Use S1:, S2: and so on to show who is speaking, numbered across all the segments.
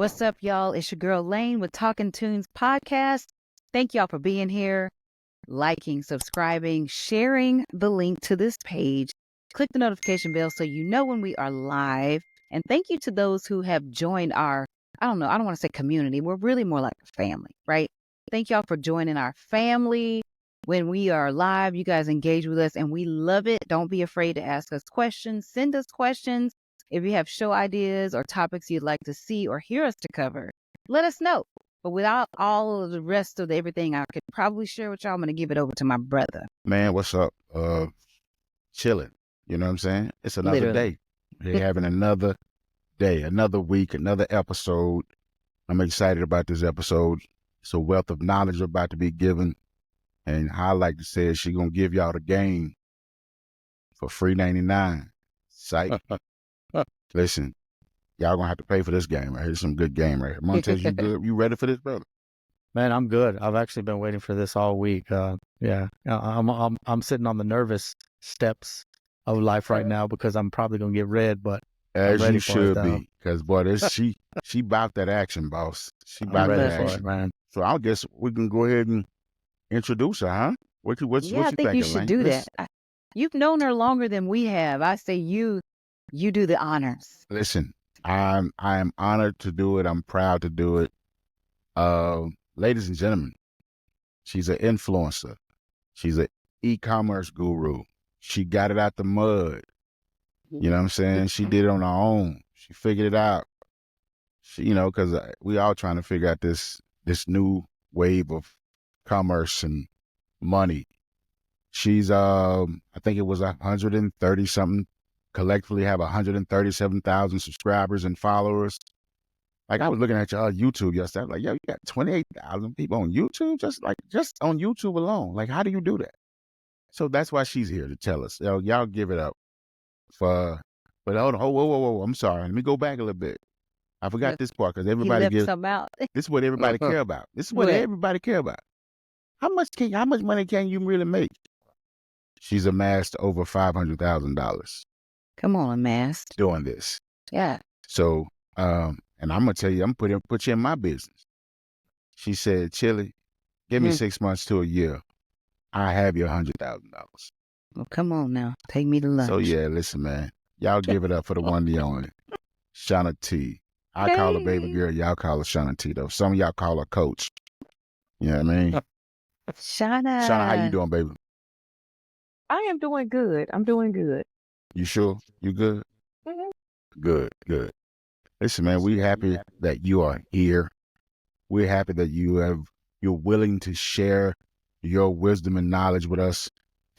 S1: What's up, y'all? It's your girl Lane with Talking Tunes Podcast. Thank y'all for being here, liking, subscribing, sharing the link to this page. Click the notification bell so you know when we are live. And thank you to those who have joined our, I don't want to say community. We're really more like a family, right? Thank y'all for joining our family. When we are live, you guys engage with us and we love it. Don't be afraid to ask us questions. Send us questions. If you have show ideas or topics you'd like to see or hear us to cover, let us know. But without all of the rest of everything I could probably share with y'all, I'm going to give it over to my brother.
S2: Man, what's up? Chilling. You know what I'm saying? It's another day. We're having another day, another week, another episode. I'm excited about this episode. It's a wealth of knowledge about to be given. And I like to say she's going to give y'all the game for free 99. Psych. Listen, y'all going to have to pay for this game right here. It's some good game right here. Monetization, you good? You ready for this, brother?
S3: Man, I'm good. I've actually been waiting for this all week. I'm sitting on the nervous steps of life right now because I'm probably gonna get red, but
S2: as you should be, because boy, she about that action, boss. She about that action,
S3: man.
S2: So I guess we can go ahead and introduce her, huh? What you
S1: I think
S2: thinking,
S1: you should
S2: Lane?
S1: do that. You've known her longer than we have. I say you do the honors.
S2: Listen, I am honored to do it. I'm proud to do it. Ladies and gentlemen, she's an influencer. She's an e-commerce guru. She got it out the mud. You know what I'm saying? She did it on her own. She figured it out. She, because we all trying to figure out this new wave of commerce and money. She's, I think it was 130 something, collectively have 137,000 subscribers and followers. Like I was looking at your YouTube yesterday. I was like, yo, you got 28,000 people on YouTube? Just on YouTube alone. Like, how do you do that? So that's why she's here to tell us. Y'all give it up but hold on. Whoa. I'm sorry. Let me go back a little bit. I forgot this part because everybody gives
S1: some out.
S2: This is what everybody care about. This is what everybody care about. How much money can you really make? She's amassed over $500,000.
S1: Come on, amassed.
S2: Doing this.
S1: Yeah.
S2: So, and I'm gonna tell you, I'm put you in my business. She said, Chili, give me 6 months to a year. I have your $100,000.
S1: Well, come on now. Take me to lunch.
S2: So yeah, listen, man. Y'all give it up for the one, the only. Shauna T. I call her baby girl. Y'all call her Shauna T, though. Some of y'all call her coach. You know what I mean?
S1: Shauna,
S2: how you doing, baby?
S4: I am doing good. I'm doing good.
S2: You sure? You good?
S4: Mm-hmm.
S2: Good. Listen, man, we're happy that you are here. We're happy that you're willing to share your wisdom and knowledge with us.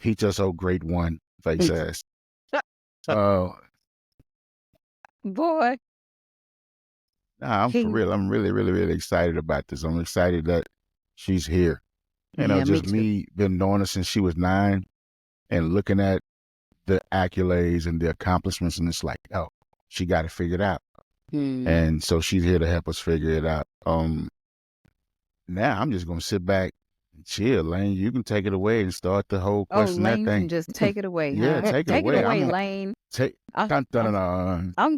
S2: Teach us, oh great one, face ass.
S1: Boy.
S2: Nah, I'm for real. I'm really, really, really excited about this. I'm excited that she's here. Just me been knowing her since she was 9 and looking at the accolades and the accomplishments, and it's like, oh, she got it figured out. And so she's here to help us figure it out. Now I'm just gonna sit back and chill, Lane. You can take it away and start the whole question.
S1: Lane
S2: that thing.
S1: Can just take it away.
S2: Yeah,
S1: huh?
S2: take it away,
S1: Lane.
S2: I'm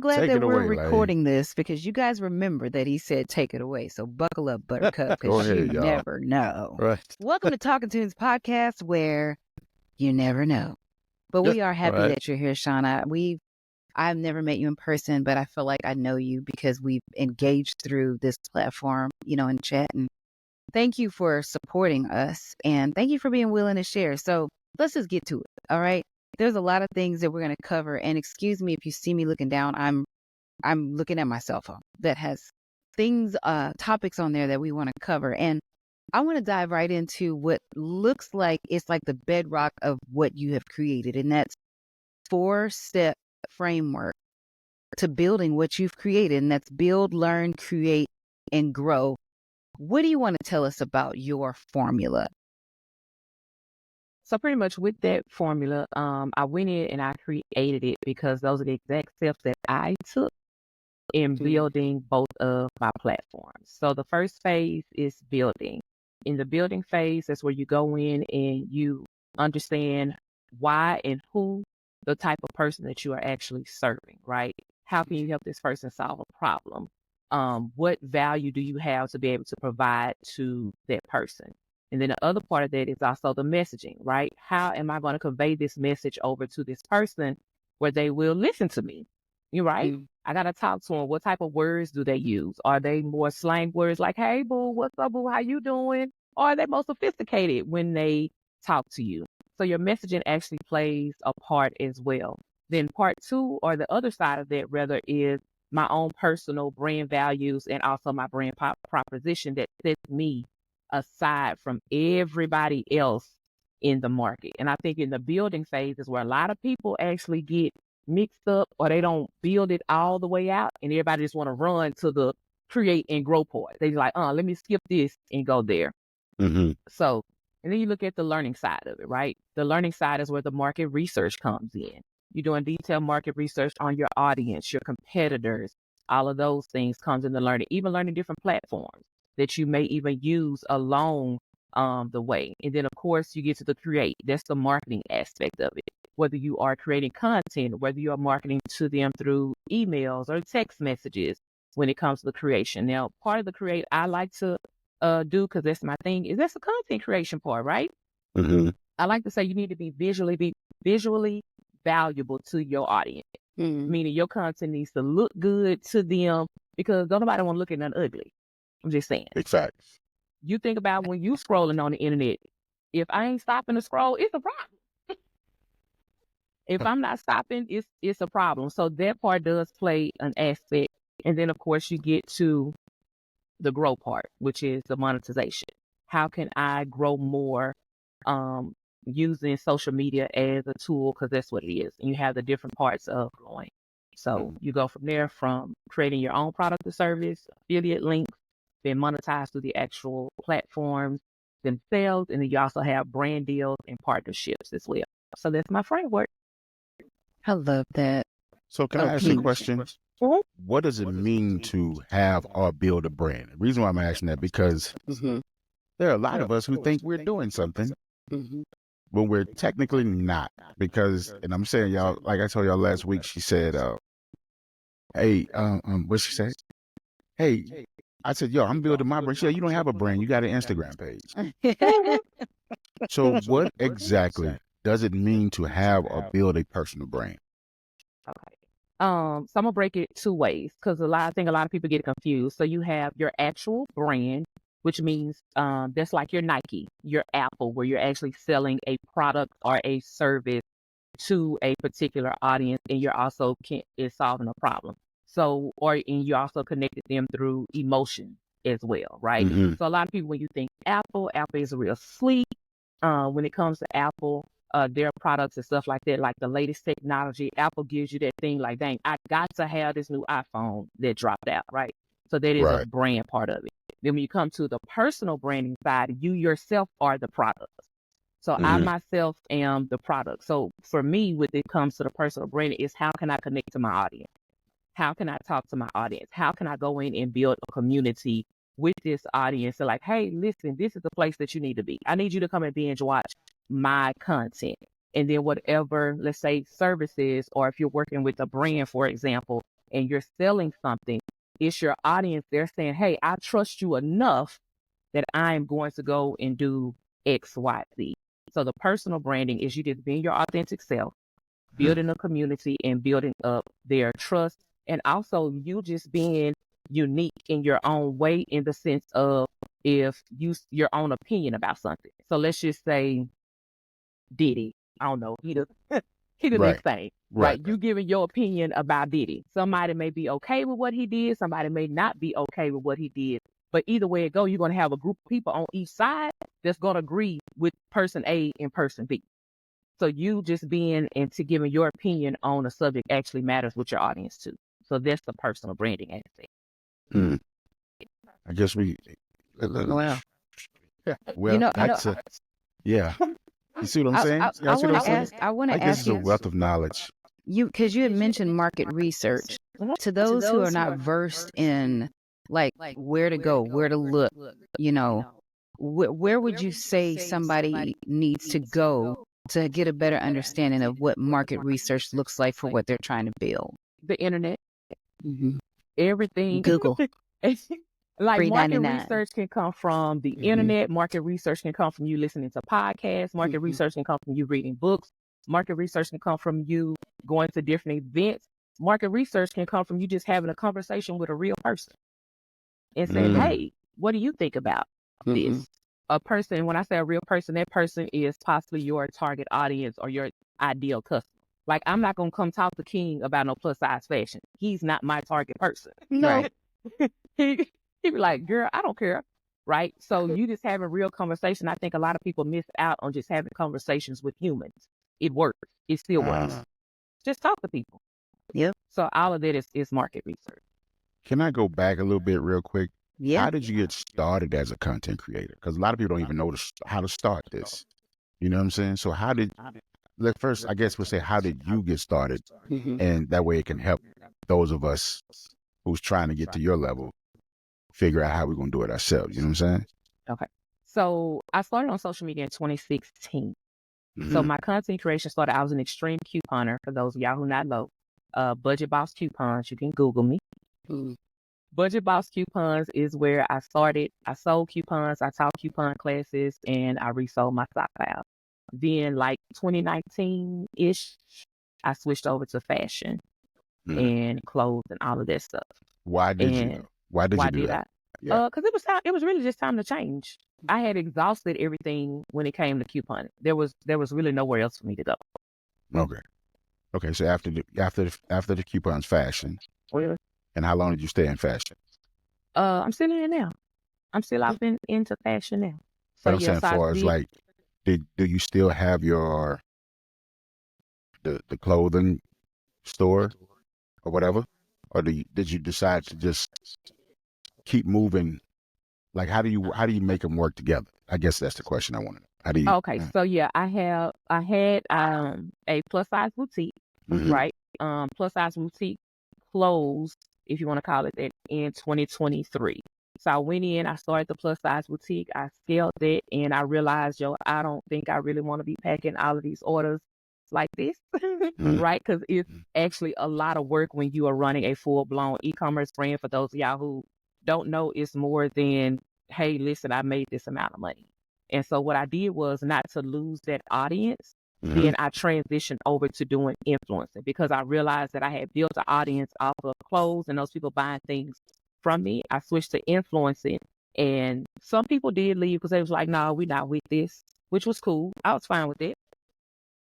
S1: glad that we're recording this because you guys remember that he said take it away. So buckle up, Buttercup, because you never know.
S2: Right.
S1: Welcome to Talking Tunes Podcast, where you never know. But we are happy that you're here, Shauna. I've never met you in person, but I feel like I know you because we've engaged through this platform, in chat. And thank you for supporting us. And thank you for being willing to share. So let's just get to it. All right. There's a lot of things that we're going to cover. And excuse me if you see me looking down, I'm looking at my cell phone that has topics on there that we want to cover. And I want to dive right into what looks like it's like the bedrock of what you have created. And that's 4-step framework to building what you've created. And that's build, learn, create, and grow. What do you want to tell us about your formula?
S4: So pretty much with that formula, I went in and I created it because those are the exact steps that I took in building both of my platforms. So the first phase is building. In the building phase, that's where you go in and you understand why and who the type of person that you are actually serving, right? How can you help this person solve a problem? What value do you have to be able to provide to that person? And then the other part of that is also the messaging, right? How am I going to convey this message over to this person where they will listen to me? You're right. I got to talk to them. What type of words do they use? Are they more slang words like, hey, boo, what's up, boo? How you doing? Or are they more sophisticated when they talk to you? So your messaging actually plays a part as well. Then part two, or the other side of that rather, is my own personal brand values and also my brand proposition that sets me aside from everybody else in the market. And I think in the building phase is where a lot of people actually get mixed up, or they don't build it all the way out, and everybody just want to run to the create and grow part. They like, let me skip this and go there. So, and then you look at the learning side of it, right? The learning side is where the market research comes in. You're doing detailed market research on your audience, your competitors, all of those things comes in the learning, even learning different platforms that you may even use along the way. And then, of course, you get to the create. That's the marketing aspect of it. Whether you are creating content, whether you are marketing to them through emails or text messages when it comes to the creation. Now, part of the create I like to do, because that's my thing, is that's the content creation part, right? I like to say you need to be visually valuable to your audience. Meaning your content needs to look good to them, because don't nobody want to look at nothing ugly. I'm just saying.
S2: Big facts.
S4: You think about when you scrolling on the internet, if I ain't stopping to scroll, it's a problem. If I'm not stopping, it's a problem. So that part does play an aspect. And then, of course, you get to the grow part, which is the monetization. How can I grow more using social media as a tool? Because that's what it is. And you have the different parts of growing. So you go from there, from creating your own product or service, affiliate links, then monetize through the actual platforms themselves. And then you also have brand deals and partnerships as well. So that's my framework.
S1: I love that.
S2: So can I ask you a question? What does it mean to have or build a brand? The reason why I'm asking that, because there are a lot of us who think we're doing something when we're technically not. Because, and I'm saying, y'all, like I told y'all last week, she said, hey, what she said? Hey, I said, yo, I'm building my brand. She said, you don't have a brand. You got an Instagram page. So what exactly does it mean to have or build a personal brand?
S4: Okay. So I'm gonna break it two ways, because I think a lot of people get confused. So you have your actual brand, which means that's like your Nike, your Apple, where you're actually selling a product or a service to a particular audience, and you're also is solving a problem. So, and you also connected them through emotion as well, right? So a lot of people, when you think Apple is real sleek. When it comes to Apple, their products and stuff like that, like the latest technology, Apple gives you that thing like, dang, I got to have this new iPhone that dropped out, right? So that is a brand part of it. Then when you come to the personal branding side, you yourself are the product. So I myself am the product. So for me, when it comes to the personal branding, is how can I connect to my audience? How can I talk to my audience? How can I go in and build a community with this audience? So like, hey, listen, this is the place that you need to be. I need you to come and binge watch my content. And then whatever, let's say, services, or if you're working with a brand, for example, and you're selling something, it's your audience. They're saying, hey, I trust you enough that I'm going to go and do X, Y, Z. So the personal branding is you just being your authentic self, building a community and building up their trust. And also you just being unique in your own way, in the sense of if your own opinion about something. So let's just say Diddy, I don't know, he the next thing, right? You giving your opinion about Diddy. Somebody may be okay with what he did. Somebody may not be okay with what he did. But either way it go, you're going to have a group of people on each side that's going to agree with person A and person B. So you just being and to giving your opinion on a subject actually matters with your audience too. So that's the personal branding aspect.
S2: I guess we.
S1: Wow.
S2: Well, yeah. You see what I'm saying?
S1: I want to
S2: I guess
S1: ask
S2: it's a wealth of knowledge.
S1: Because you had mentioned market research. To those who are not versed in like where to go, where to look, where would you say somebody needs to go to get a better understanding of what market research looks like for what they're trying to build?
S4: The internet. everything.
S1: Google.
S4: Like
S1: Free
S4: market
S1: 99.
S4: research can come from the internet. Market research can come from you listening to podcasts. Market research can come from you reading books. Market research can come from you going to different events. Market research can come from you just having a conversation with a real person and saying, hey, what do you think about this? A person, when I say a real person, that person is possibly your target audience or your ideal customer. Like, I'm not going to come talk to King about no plus size fashion. He's not my target person.
S1: No.
S4: He'd be like, girl, I don't care. Right. So you just having real conversation. I think a lot of people miss out on just having conversations with humans. It works. It still works. Just talk to people.
S1: Yep.
S4: So all of that is market research.
S2: Can I go back a little bit real quick?
S1: Yeah.
S2: How did you get started as a content creator? Because a lot of people don't even know how to start this. You know what I'm saying? So first, I guess we'll say, how did you get started? And that way it can help those of us who's trying to get to your level figure out how we're going to do it ourselves. You know what I'm saying?
S4: Okay. So I started on social media in 2016. So my content creation started, I was an extreme couponer, for those of y'all who not know. Budget Boss Coupons, you can Google me. Budget Boss Coupons is where I started. I sold coupons, I taught coupon classes, and I resold my stock file. Then, like 2019-ish, I switched over to fashion and clothes and all of that stuff.
S2: Why did you do that?
S4: Because it was really just time to change. I had exhausted everything when it came to couponing. There was really nowhere else for me to go.
S2: Okay. So after the coupons, fashion. And how long did you stay in fashion?
S4: I'm still in it now. I'm still out into fashion now.
S2: So I'm saying, as far as like, do you still have your the clothing store or whatever, or did you decide to just keep moving? Like, how do you make them work together? I guess that's the question I wanted. How do you?
S4: Okay, so yeah, I had a plus size boutique, right? Plus size boutique closed, if you want to call it that, in 2023. So I went in, I started the plus size boutique, I scaled it, and I realized, I don't think I really want to be packing all of these orders like this, right? Because it's actually a lot of work when you are running a full-blown e-commerce brand. For those of y'all who don't know, it's more than, hey, listen, I made this amount of money. And so what I did was, not to lose that audience, then I transitioned over to doing influencing, because I realized that I had built an audience off of clothes and those people buying things from me. I switched to influencing, and some people did leave because they was like, no, we're not with this, which was cool. I was fine with it.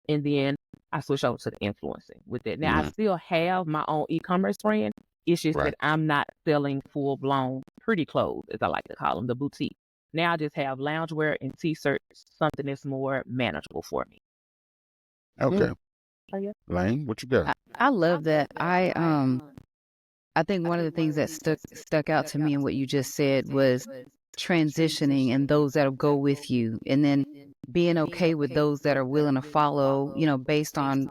S4: And then I switched over to the influencing with it. Now I still have my own e-commerce brand. It's just that I'm not selling full-blown pretty clothes, as I like to call them, the boutique. Now I just have loungewear and t-shirts, something that's more manageable for me.
S2: Okay. Lane, what you got?
S1: I love that. I think one of the things that stuck out to me in what you just said was transitioning and those that'll go with you, and then being okay with those that are willing to follow, based on,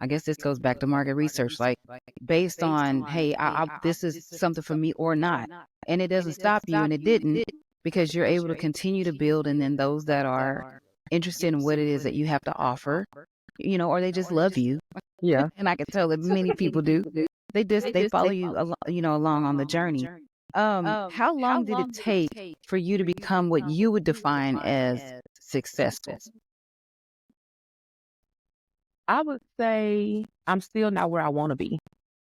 S1: I guess this goes back to market research, like based on, hey, this is something for me or not. And it doesn't stop you, and it didn't, because you're able to continue to build. And then those that are interested in what it is that you have to offer, or they just love you.
S4: Yeah.
S1: And I can tell that many people do. They follow you, along on the journey. How long did it take for you to become what you would define as successful?
S4: I would say I'm still not where I want to be.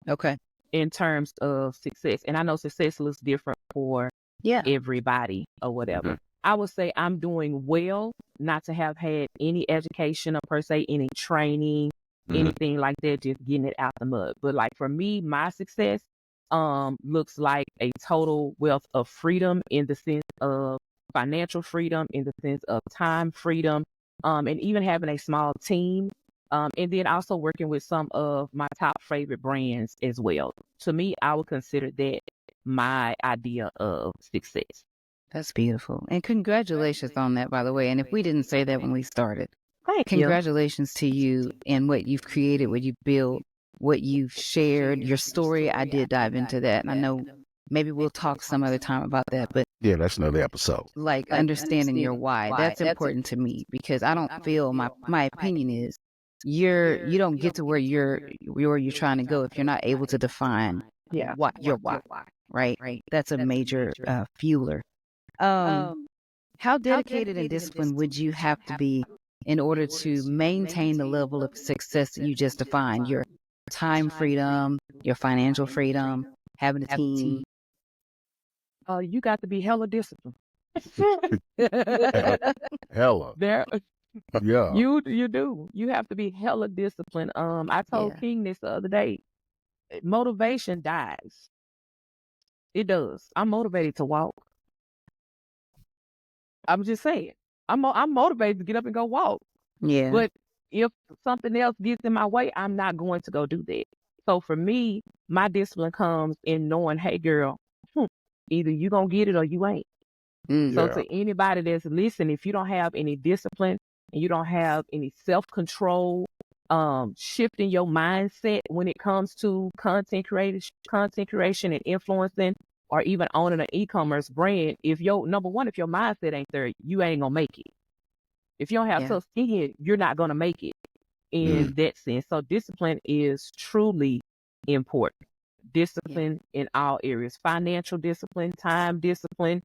S1: Okay.
S4: In terms of success. And I know success looks different for everybody or whatever. I would say I'm doing well, not to have had any education or per se any training, anything like that, just getting it out the mud. But like for me, my success looks like a total wealth of freedom, in the sense of financial freedom, in the sense of time freedom, and even having a small team. And then also working with some of my top favorite brands as well. To me, I would consider that my idea of success.
S1: That's beautiful. And congratulations on that, by the way. And if we didn't say that when we started, congratulations to you and what you've created, what you've built, what you've shared, your story. I did dive into that. And I know maybe we'll talk some other time about that. But
S2: yeah, that's another episode.
S1: Like understanding your why. That's important to me, because I don't feel, my opinion is, you don't get to where you're trying to go if you're not able to define
S4: Yeah.
S1: your why, right? That's a major fueler. How dedicated and disciplined would you have to be in order to maintain the level of success that you just defined? Your time freedom, your financial freedom, having a team.
S4: You got to be hella disciplined.
S2: Hella.
S4: There,
S2: Yeah.
S4: you do. You have to be hella disciplined. I told King this the other day. Motivation dies. It does. I'm motivated to walk. I'm just saying. I'm motivated to get up and go walk.
S1: Yeah.
S4: But if something else gets in my way, I'm not going to go do that. So for me, my discipline comes in knowing, hey girl, either you gonna get it or you ain't. So to anybody that's listening, if you don't have any discipline and you don't have any self-control, shifting your mindset when it comes to content creation and influencing, or even owning an e-commerce brand, if your mindset ain't there, you ain't gonna make it. If you don't have tough skin, you're not gonna make it in that sense. So discipline is truly important. Discipline in all areas, financial discipline, time discipline,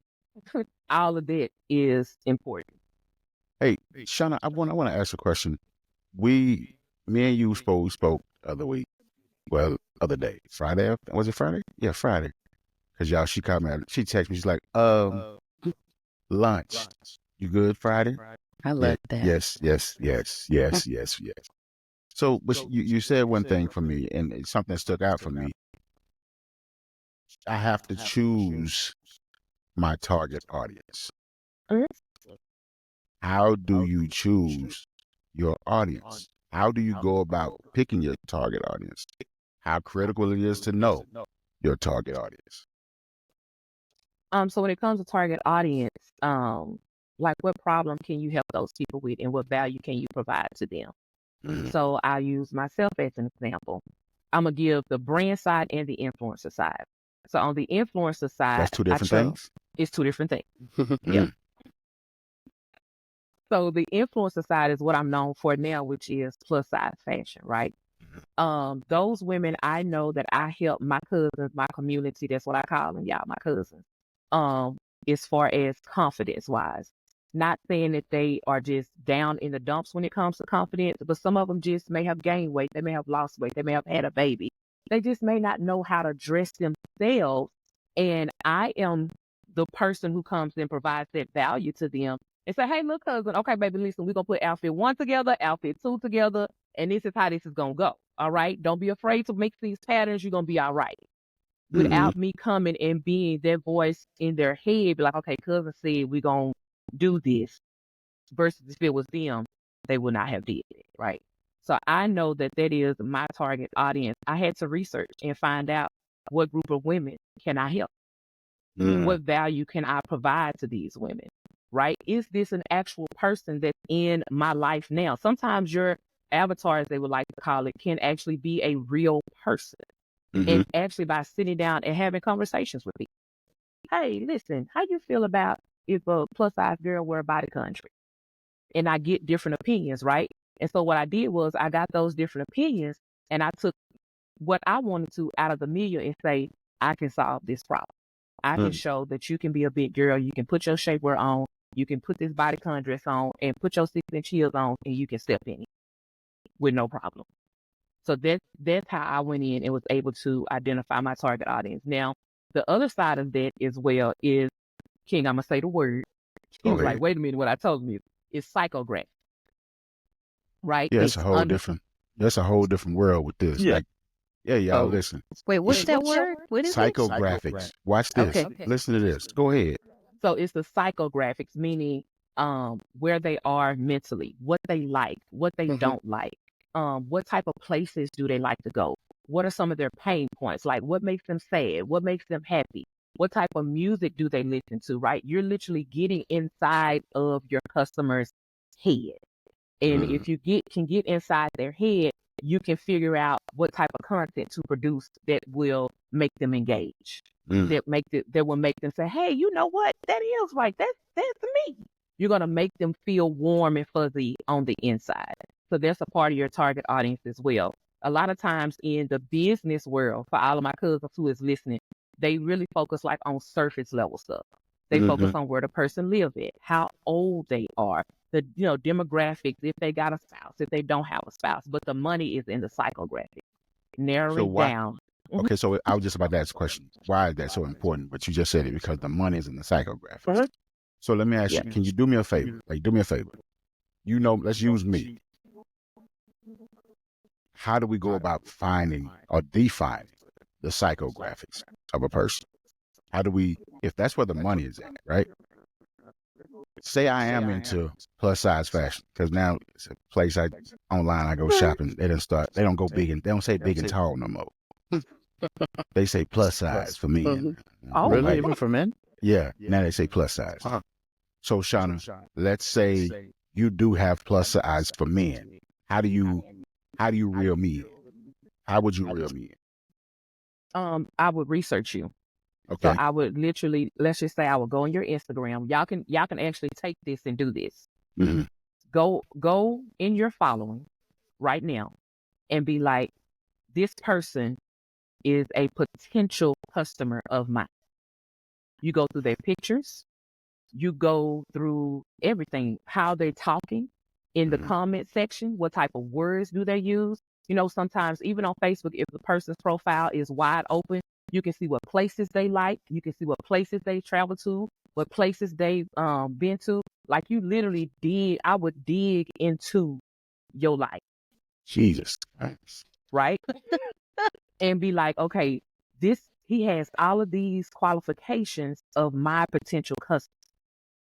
S4: all of that is important.
S2: Hey, Shauna, I want to ask a question. Me and you spoke the other week. Well, other day, Friday. Was it Friday? Yeah, Friday. Cause she called me. She texted me. She's like, lunch. You good Friday?
S1: I love that.
S2: Yes. So, but you said one thing for me, and it's something that stuck out for me. I have to choose my target audience. How do you choose your audience? How do you go about picking your target audience? How critical it is to know your target audience?
S4: So when it comes to target audience, like what problem can you help those people with, and what value can you provide to them? So I'll use myself as an example. I'm gonna give the brand side and the influencer side. So on the influencer side,
S2: that's two different things.
S4: It's two different things. Yeah. So the influencer side is what I'm known for now, which is plus size fashion, right? Those women I know that I help, my cousins, my community, that's what I call them, y'all, my cousins. As far as confidence wise, not saying that they are just down in the dumps when it comes to confidence, but some of them just may have gained weight, they may have lost weight, they may have had a baby, they just may not know how to dress themselves. And I am the person who comes and provides that value to them and say, hey, look, cousin, okay, baby, listen, we're gonna put outfit 1 together, outfit 2 together, and this is how this is gonna go. All right. Don't be afraid to mix these patterns. You're gonna be all right. Without me coming and being their voice in their head, be like, okay, cousin said we're gonna do this. Versus if it was them, they would not have did it. Right. So I know that is my target audience. I had to research and find out what group of women can I help? What value can I provide to these women? Right? Is this an actual person that's in my life now? Sometimes your avatar, as they would like to call it, can actually be a real person. And actually by sitting down and having conversations with people. Hey, listen, how you feel about if a plus size girl wear a body country? And I get different opinions, right? And so what I did was I got those different opinions and I took what I wanted to out of the million and say, I can solve this problem. I can show that you can be a big girl. You can put your shapewear on. You can put this bodycon dress on and put your 6-inch heels on, and you can step in it with no problem. So that's how I went in and was able to identify my target audience. Now, the other side of that as well is, King, I'm gonna say the word. He was like, wait a minute, what I told him is psychographics. Right?
S2: Yeah, that's a whole different world with this.
S4: Yeah.
S2: Like, yeah, y'all listen.
S1: Wait, what's that word? What is
S2: Psychographics. Watch this.
S1: Okay.
S2: Listen to this. Go ahead.
S4: So it's the psychographics, meaning where they are mentally, what they like, what they don't like, what type of places do they like to go? What are some of their pain points? Like what makes them sad? What makes them happy? What type of music do they listen to, right? You're literally getting inside of your customer's head. And if you can get inside their head, you can figure out what type of content to produce that will make them engage. That will make them say, hey, you know what? That is right. That's me. You're gonna make them feel warm and fuzzy on the inside. So that's a part of your target audience as well. a lot of times in the business world, for all of my cousins who is listening, they really focus like on surface level stuff. They focus on where the person lives at, how old they are, the demographics, if they got a spouse, if they don't have a spouse. But the money is in the psychographic, narrowing down.
S2: Okay, so I was just about to ask a question. Why is that so important? But you just said it because the money is in the psychographics. So let me ask you, can you do me a favor? Like, do me a favor. Let's use me. How do we go about finding or defining the psychographics of a person? How do we, if that's where the money is at, right? Say I am into plus size fashion, because now it's a place online I go shopping. They don't go big and they don't say big and tall no more. They say plus size for men.
S3: Oh, really? Even for men?
S2: Yeah. Now they say plus size. So Shauna, let's say you do have plus size for men. How do you reel me in? How would you reel me
S4: in? I would research you.
S2: Okay.
S4: So I would literally, let's just say I would go on your Instagram. Y'all can actually take this and do this. Go in your following right now and be like, this person is a potential customer of mine. You go through their pictures. You go through everything, how they're talking in the comment section. What type of words do they use? Sometimes even on Facebook, if the person's profile is wide open, you can see what places they like. You can see what places they travel to, what places they've been to. Like you literally I would dig into your life.
S2: Jesus.
S4: Right? And be like, okay, he has all of these qualifications of my potential customer.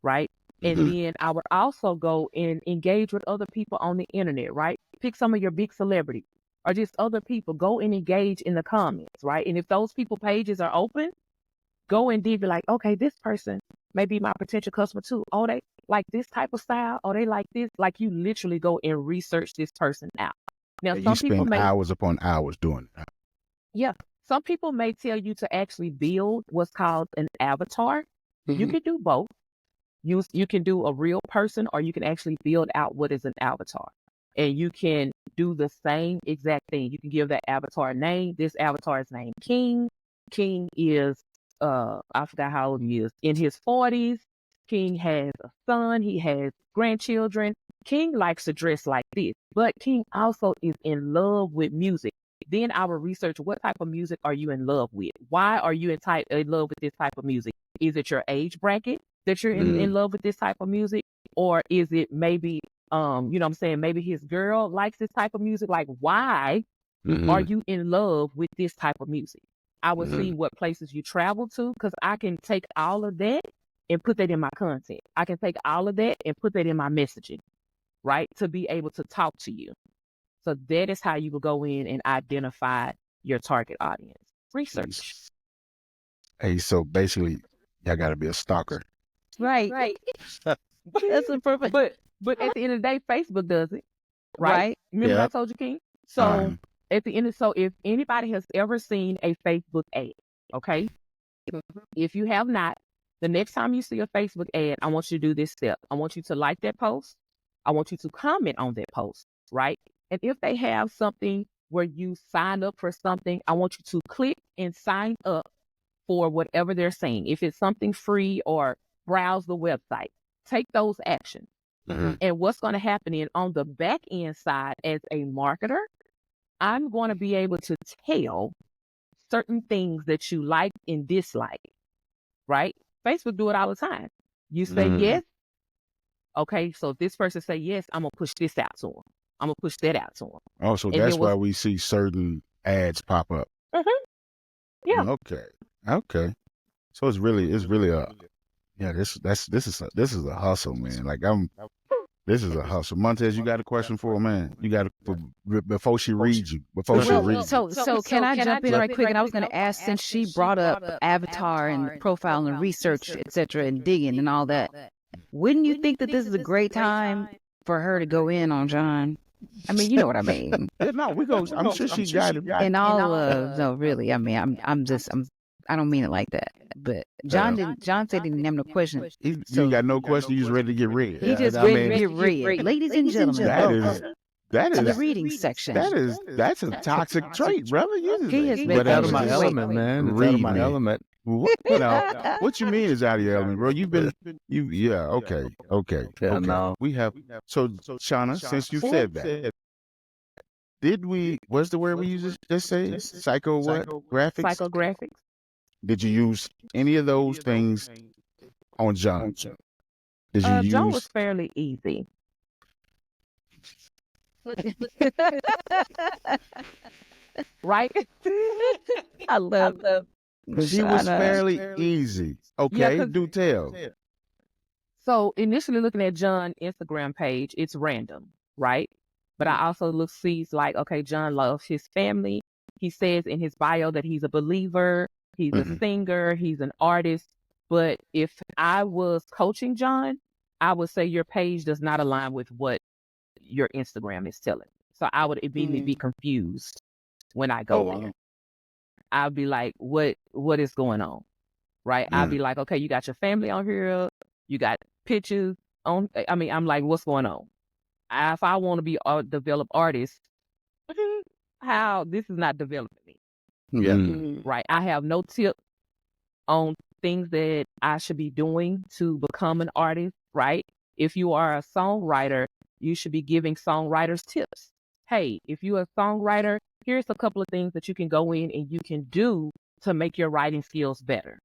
S4: Right? And then I would also go and engage with other people on the internet, right? Pick some of your big celebrities or just other people. Go and engage in the comments, right? And if those people pages are open, go and be like, okay, this person may be my potential customer too. Oh, they like this type of style. Oh, they like this. Like you literally go and research this person out. Now,
S2: some people spend hours upon hours doing it.
S4: Yeah. Some people may tell you to actually build what's called an avatar. You can do both. You can do a real person, or you can actually build out what is an avatar. And you can do the same exact thing. You can give that avatar a name. This avatar is named King. King is, I forgot how old he is, in his 40s. King has a son. He has grandchildren. King likes to dress like this, but King also is in love with music. Then I will research, what type of music are you in love with? Why are you in love with this type of music? Is it your age bracket that you're in love with this type of music? Or is it maybe, maybe his girl likes this type of music? Like, why are you in love with this type of music? I would see what places you travel to, because I can take all of that and put that in my content. I can take all of that and put that in my messaging, right? To be able to talk to you. So that is how you will go in and identify your target audience. Research.
S2: Hey, so basically, y'all got to be a stalker.
S1: Right. That's a perfect.
S4: But at the end of the day, Facebook does it. Right? Remember I told you, King? So at the end so if anybody has ever seen a Facebook ad, okay? If you have not, the next time you see a Facebook ad, I want you to do this step. I want you to like that post. I want you to comment on that post, right? And if they have something where you sign up for something, I want you to click and sign up for whatever they're saying. If it's something free or browse the website, take those actions. And what's going to happen on the back end side as a marketer, I'm going to be able to tell certain things that you like and dislike, right? Facebook do it all the time. You say yes. Okay, so if this person say yes, I'm going to push this out to them. I'm going to push that out to them.
S2: Oh, so that's why we see certain ads pop up.
S4: Yeah.
S2: Okay. So it's really this is a hustle, man. Like this is a hustle. Montez, you got a question for her, man? You got before she reads you.
S1: So can I jump in right quick? And I was going to ask, since she brought up avatar and profile and research, etc., and digging and all that, wouldn't you think that this is a great time for her to go in on John? I mean, you know what I mean.
S2: No, I'm sure she got it.
S1: And no, really. I mean, I don't mean it like that. But John said he didn't have no question.
S2: You got no question. You just ready to get read.
S1: He just ready to get read. Ladies and gentlemen.
S2: That
S1: to the
S2: is
S1: reading section.
S2: that's a toxic trait, brother.
S1: He has been
S3: But out of my
S1: Wait,
S3: element, man. It's out
S2: read
S3: of my
S2: me.
S3: element.
S2: What, now, what you mean is out of your element, bro? Okay.
S3: Yeah, no.
S2: We have, so Shauna, since you said that, what's the word we use just say? Graphics?
S4: Psychographics.
S2: Did you use any of those things on John? Did you
S4: John
S2: use?
S4: was fairly easy. Right?
S1: I love
S2: She was fairly easy. Okay, do tell.
S4: So initially looking at John's Instagram page, it's random, right? But I also sees like, okay, John loves his family. He says in his bio that he's a believer, he's a singer, he's an artist. But if I was coaching John, I would say your page does not align with what your Instagram is telling. So I would immediately be confused when I go there. I'd be like, what is going on? Right? I'd be like, okay, you got your family on here, you got pictures on. I mean, I'm like, what's going on? If I want to be a developed artist, how this is not developing me.
S3: Yeah.
S4: Right? I have no tip on things that I should be doing to become an artist, right? If you are a songwriter, you should be giving songwriters tips. Hey, if you're a songwriter, here's a couple of things that you can go in and you can do to make your writing skills better,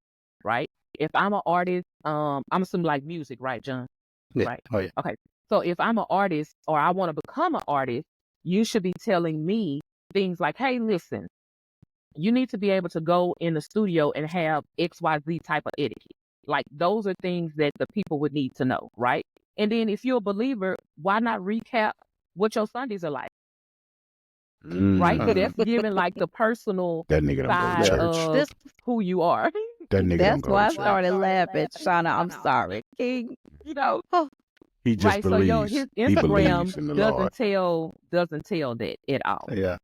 S4: right? If I'm an artist, I'm assuming like music, right, John?
S3: Yeah.
S4: Right.
S3: Oh, yeah.
S4: Okay. So if I'm an artist or I want to become an artist, you should be telling me things like, hey, listen, you need to be able to go in the studio and have XYZ type of etiquette. Like those are things that the people would need to know, right? And then if you're a believer, why not recap what your Sundays are like? Right? That's giving like the personal
S2: That nigga don't go to
S4: side
S2: church.
S4: of who you are.
S2: That nigga
S1: That's
S2: don't go
S1: why I
S2: to church.
S1: started laughing. Shauna, I'm sorry. King,
S4: You know,
S2: He just
S4: right? So
S2: believes.
S4: his
S2: He believes
S4: Instagram
S2: in the Lord.
S4: doesn't tell that at all.
S3: Yeah.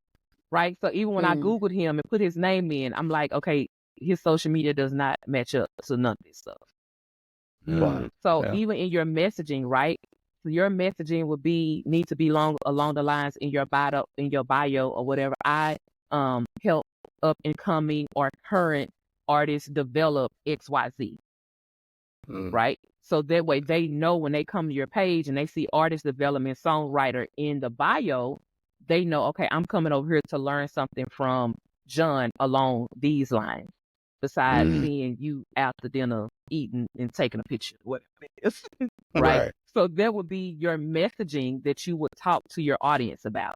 S4: Right? So even when I Googled him and put his name in, I'm like, okay, his social media does not match up to none of this stuff. So even in your messaging, right? So your messaging would need to be along the lines in your bio or whatever. I help up and coming or current artists develop XYZ. Right? So that way they know when they come to your page and they see artist development songwriter in the bio, they know, okay, I'm coming over here to learn something from John along these lines. Besides seeing you after dinner eating and taking a picture, whatever it is. Right? So that would be your messaging that you would talk to your audience about.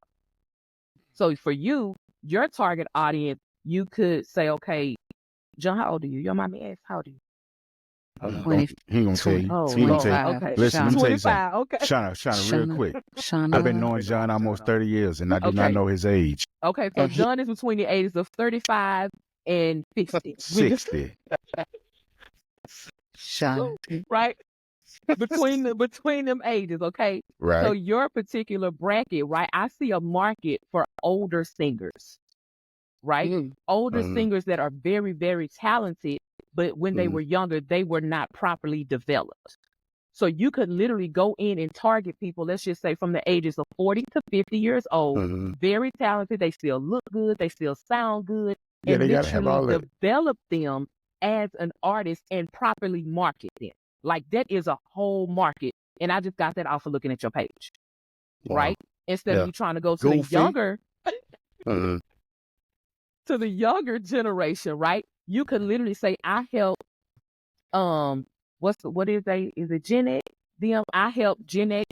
S4: So for you, your target audience, you could say, okay, John, how old are you? Your mommy asked, how old are you?
S2: He gonna tell you.
S4: Oh,
S2: He gonna tell you.
S4: okay.
S2: Listen, let me tell you
S4: 25,
S2: something.
S4: okay.
S2: Shauna, real quick.
S1: Shauna.
S2: I've been knowing John almost 30 years, and I do not know his age.
S4: Okay, so John is between the ages of 35 and 50.
S2: 60.
S1: Shauna.
S4: Right? Between them ages, okay?
S2: Right.
S4: So your particular bracket, right? I see a market for older singers, right? Older singers that are very, very talented, but when they were younger, they were not properly developed. So you could literally go in and target people, let's just say from the ages of 40 to 50 years old, very talented. They still look good. They still sound good.
S2: Yeah,
S4: and
S2: they gotta have all
S4: literally
S2: that.
S4: develop them as an artist and properly market them. Like that is a whole market. And I just got that off of looking at your page, right? Instead of you trying to go to the younger, to the younger generation, right? You could literally say, I help, is it Gen X? I help Gen X,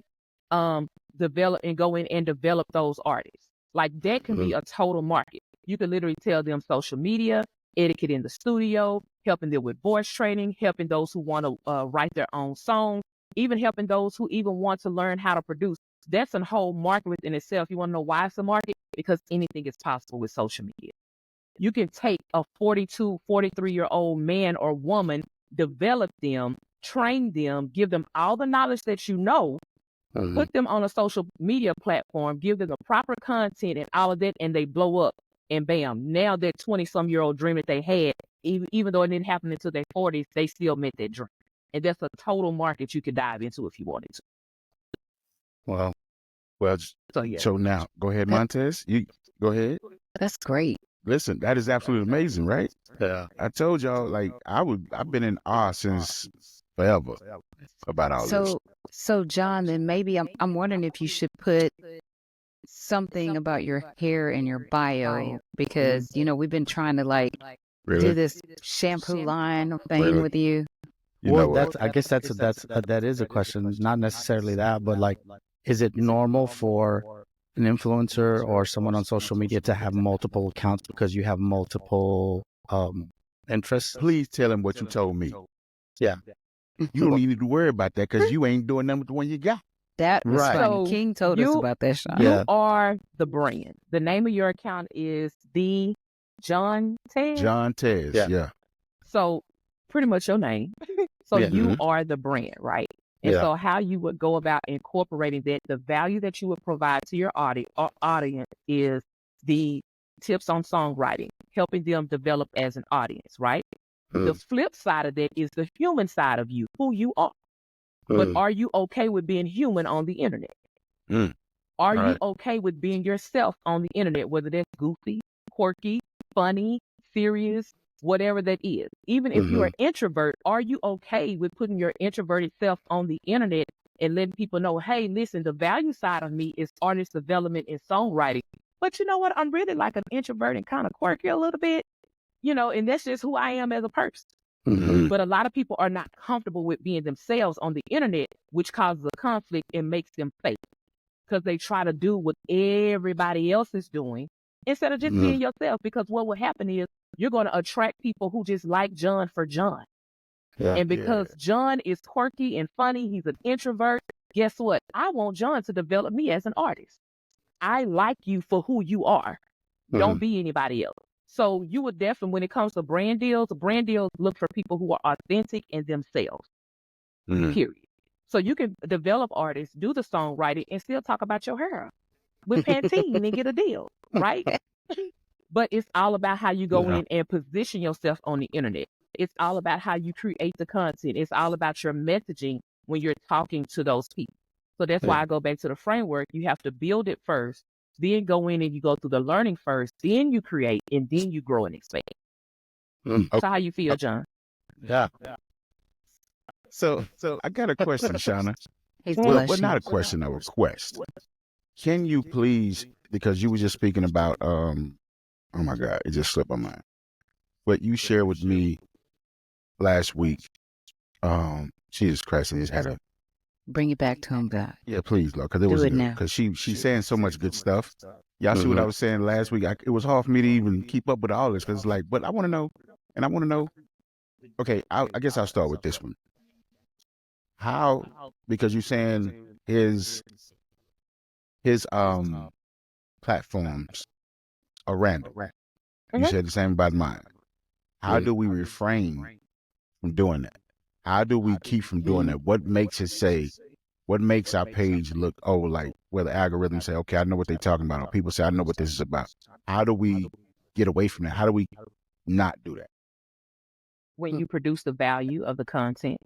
S4: develop and go in and develop those artists. Like that can be a total market. You can literally tell them social media, etiquette in the studio, helping them with voice training, helping those who want to write their own songs, even helping those who even want to learn how to produce. That's a whole market within itself. You want to know why it's a market? Because anything is possible with social media. You can take a 42, 43-year-old man or woman, develop them, train them, give them all the knowledge that you know, put them on a social media platform, give them the proper content and all of that, and they blow up. And bam, now that 20-some-year-old dream that they had, even though it didn't happen until their 40s, they still met that dream. And that's a total market you could dive into if you wanted to.
S3: Wow.
S2: Well,
S4: So yeah.
S2: so now go ahead, Montez. You go ahead.
S1: That's great.
S2: Listen, that is absolutely amazing, right?
S3: Yeah.
S2: I told y'all, like, I've been in awe since forever about all this.
S1: So John, then maybe I'm wondering if you should put something about your hair in your bio, because we've been trying to like do
S2: Really?
S1: this shampoo line thing
S2: Really?
S1: with you.
S2: You
S3: Well,
S2: know what?
S3: I guess that is a question. Not necessarily that, but like, is it normal for an influencer or someone on social media to have multiple accounts because you have multiple interests?
S2: Please tell him what you told me.
S3: Yeah.
S2: You don't even need to worry about that because you ain't doing nothing with the one you got.
S1: That was
S3: Right.
S1: funny.
S4: So
S1: King told us
S4: you-
S1: about that, Shauna.
S4: You
S3: Yeah.
S4: are the brand. The name of your account is the John Ted.
S2: John Tez,
S3: Yeah.
S2: yeah.
S4: So pretty much your name. So
S3: Yeah.
S4: you are the brand, right? And
S3: Yeah.
S4: so how you would go about incorporating that, the value that you would provide to your audience is the tips on songwriting, helping them develop as an audience, right? The flip side of that is the human side of you, who you are. But are you okay with being human on the internet?
S2: Mm.
S4: Are you
S2: Right.
S4: okay with being yourself on the internet, whether that's goofy, quirky, funny, serious, whatever that is? Even if you're an introvert, are you okay with putting your introverted self on the internet and letting people know, hey, listen, the value side of me is artist development and songwriting. But you know what? I'm really like an introvert and kind of quirky a little bit, and that's just who I am as a person.
S2: Mhm.
S4: But a lot of people are not comfortable with being themselves on the internet, which causes a conflict and makes them fake because they try to do what everybody else is doing instead of just being yourself. Because what will happen is you're going to attract people who just like John for John.
S3: Yeah.
S4: And because John is quirky and funny, he's an introvert. Guess what? I want John to develop me as an artist. I like you for who you are. Don't be anybody else. So you would definitely, when it comes to brand deals look for people who are authentic in themselves, period. So you can develop artists, do the songwriting, and still talk about your hair with Pantene and get a deal, right? But it's all about how you go in and position yourself on the internet. It's all about how you create the content. It's all about your messaging when you're talking to those people. So that's why I go back to the framework. You have to build it first, then go in and you go through the learning first, then you create, and then you grow and expand. So how you feel, John?
S3: Yeah.
S2: So I got a question, Shauna.
S1: He's
S2: Well,
S1: blushing.
S2: not a question, a request. Can you please, because you were just speaking about, oh my God, it just slipped my mind. But you shared with me last week, Jesus Christ, I just had a,
S1: Bring it back to him, God.
S2: yeah, please, Lord, because it
S1: Do
S2: was
S1: it
S2: good.
S1: now.
S2: Because she's saying so much good stuff. Y'all see what I was saying last week? It was hard for me to even keep up with all this because it's like, but I want to know, and I want to know. Okay, I guess I'll start with this one. How? Because you're saying his platforms are random. You said the same about mine. How do we refrain from doing that? How do we keep from doing that? What makes it say? What makes our page look, like where the algorithm say, okay, I know what they're talking about, or people say, I know what this is about. How do we get away from that? How do we not do that?
S4: When you produce the value of the content.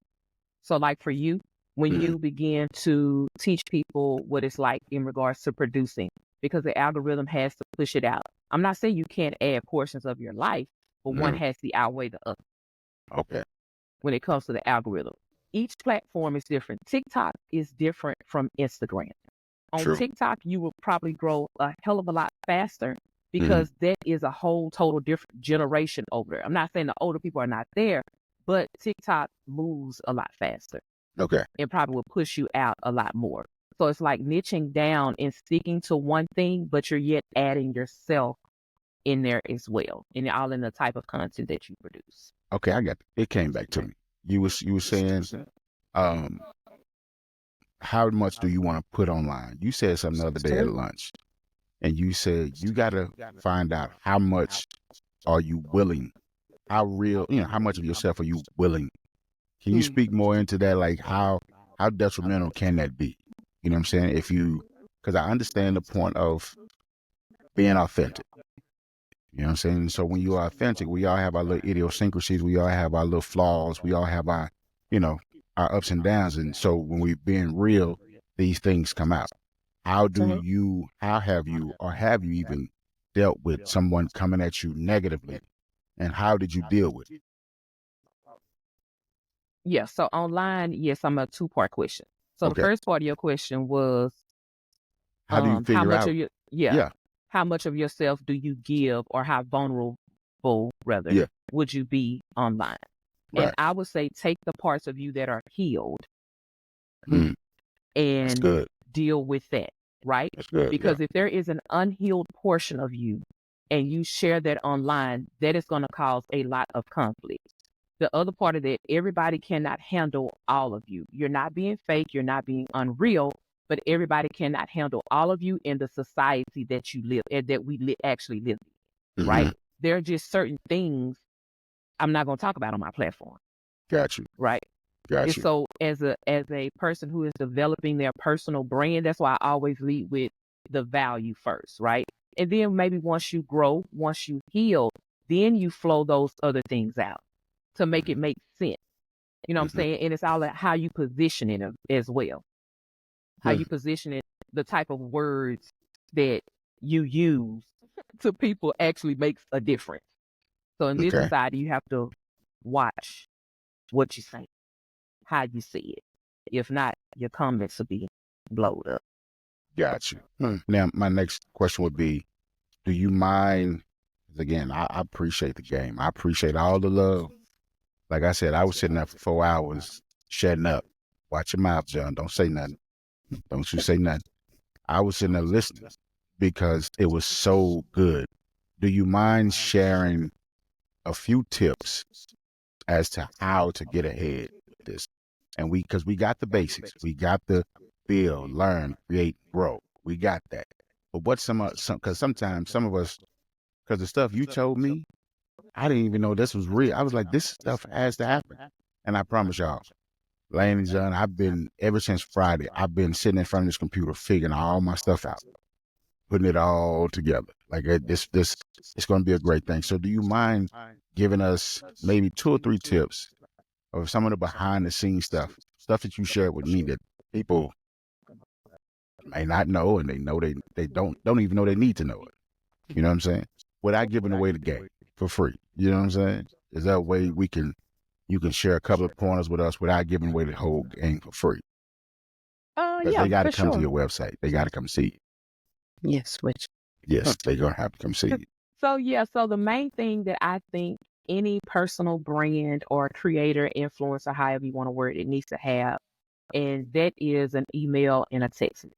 S4: So like for you, when you begin to teach people what it's like in regards to producing, because the algorithm has to push it out. I'm not saying you can't add portions of your life, but one has to outweigh the other.
S2: Okay.
S4: When it comes to the algorithm, each platform is different. TikTok is different from Instagram. On
S2: True.
S4: TikTok, you will probably grow a hell of a lot faster because that is a whole total different generation over there. I'm not saying the older people are not there, but TikTok moves a lot faster.
S2: Okay.
S4: It probably will push you out a lot more. So it's like niching down and sticking to one thing, but you're yet adding yourself in there as well, and all in the type of content that you produce.
S2: Okay, I got it. It came back to me. You were saying, how much do you want to put online? You said something the other day at lunch, and you said you got to find out how much are you willing, how real, how much of yourself are you willing? Can you speak more into that? Like how detrimental can that be? You know what I'm saying? Because I understand the point of being authentic. You know what I'm saying? So when you are authentic, we all have our little idiosyncrasies. We all have our little flaws. We all have our, our ups and downs. And so when we're being real, these things come out. How have you, or have you even dealt with someone coming at you negatively, and how did you deal with it?
S4: Yeah. So online, yes, I'm a 2-part question. So the
S2: Okay.
S4: first part of your question was,
S2: How do you
S4: how
S2: figure
S4: much
S2: out?
S4: of your
S2: Yeah.
S4: how much of yourself do you give, or how vulnerable rather
S2: Yeah.
S4: would you be online? And
S2: Right.
S4: I would say take the parts of you that are healed
S2: That's
S4: and
S2: good.
S4: deal with that, right?
S2: That's good.
S4: Because if there is an unhealed portion of you and you share that online, that is going to cause a lot of conflict. The other part of that, everybody cannot handle all of you. You're not being fake, you're not being unreal, but everybody cannot handle all of you in the society that you live and that we actually live in, right? There are just certain things I'm not going to talk about on my platform.
S2: Got you.
S4: Right.
S2: Got
S4: And
S2: you.
S4: so as a person who is developing their personal brand, that's why I always lead with the value first, right? And then maybe once you grow, once you heal, then you flow those other things out to make it make sense. You know what I'm saying? And it's all about how you position it as well. How you position it, the type of words that you use to people actually makes a difference. So in this
S2: Okay.
S4: society, you have to watch what you say, how you see it. If not, your comments will be blowed up.
S2: Got you. Now, my next question would be, do you mind? Again, I appreciate the game. I appreciate all the love. Like I said, I was sitting there for 4 hours, shutting up. Watch your mouth, John. Don't say nothing. Don't you say nothing. I was sitting there listening because it was so good. Do you mind sharing a few tips as to how to get ahead with this? And because we got the basics, we got the build, learn, create, grow. We got that. But what's because sometimes some of us, because the stuff you told me, I didn't even know this was real. I was like, this stuff has to happen. And I promise y'all, Lane and John, ever since Friday, I've been sitting in front of this computer figuring all my stuff out, putting it all together. Like this, it's going to be a great thing. So do you mind giving us maybe 2 or 3 tips of some of the behind the scenes stuff that you shared with me that people may not know, and they know they don't even know they need to know it. You know what I'm saying? Without giving away the game for free. You know what I'm saying? Is that a way you can share a couple of pointers with us without giving away the whole game for free? Because
S4: Yeah,
S2: they got to
S4: for
S2: come to
S4: sure.
S2: your website. They got to come see you.
S1: Yes, which
S2: Yes, they're going to have to come see you.
S4: So the main thing that I think any personal brand or creator, influencer, however you want to word it, needs to have, and that is an email and a text message.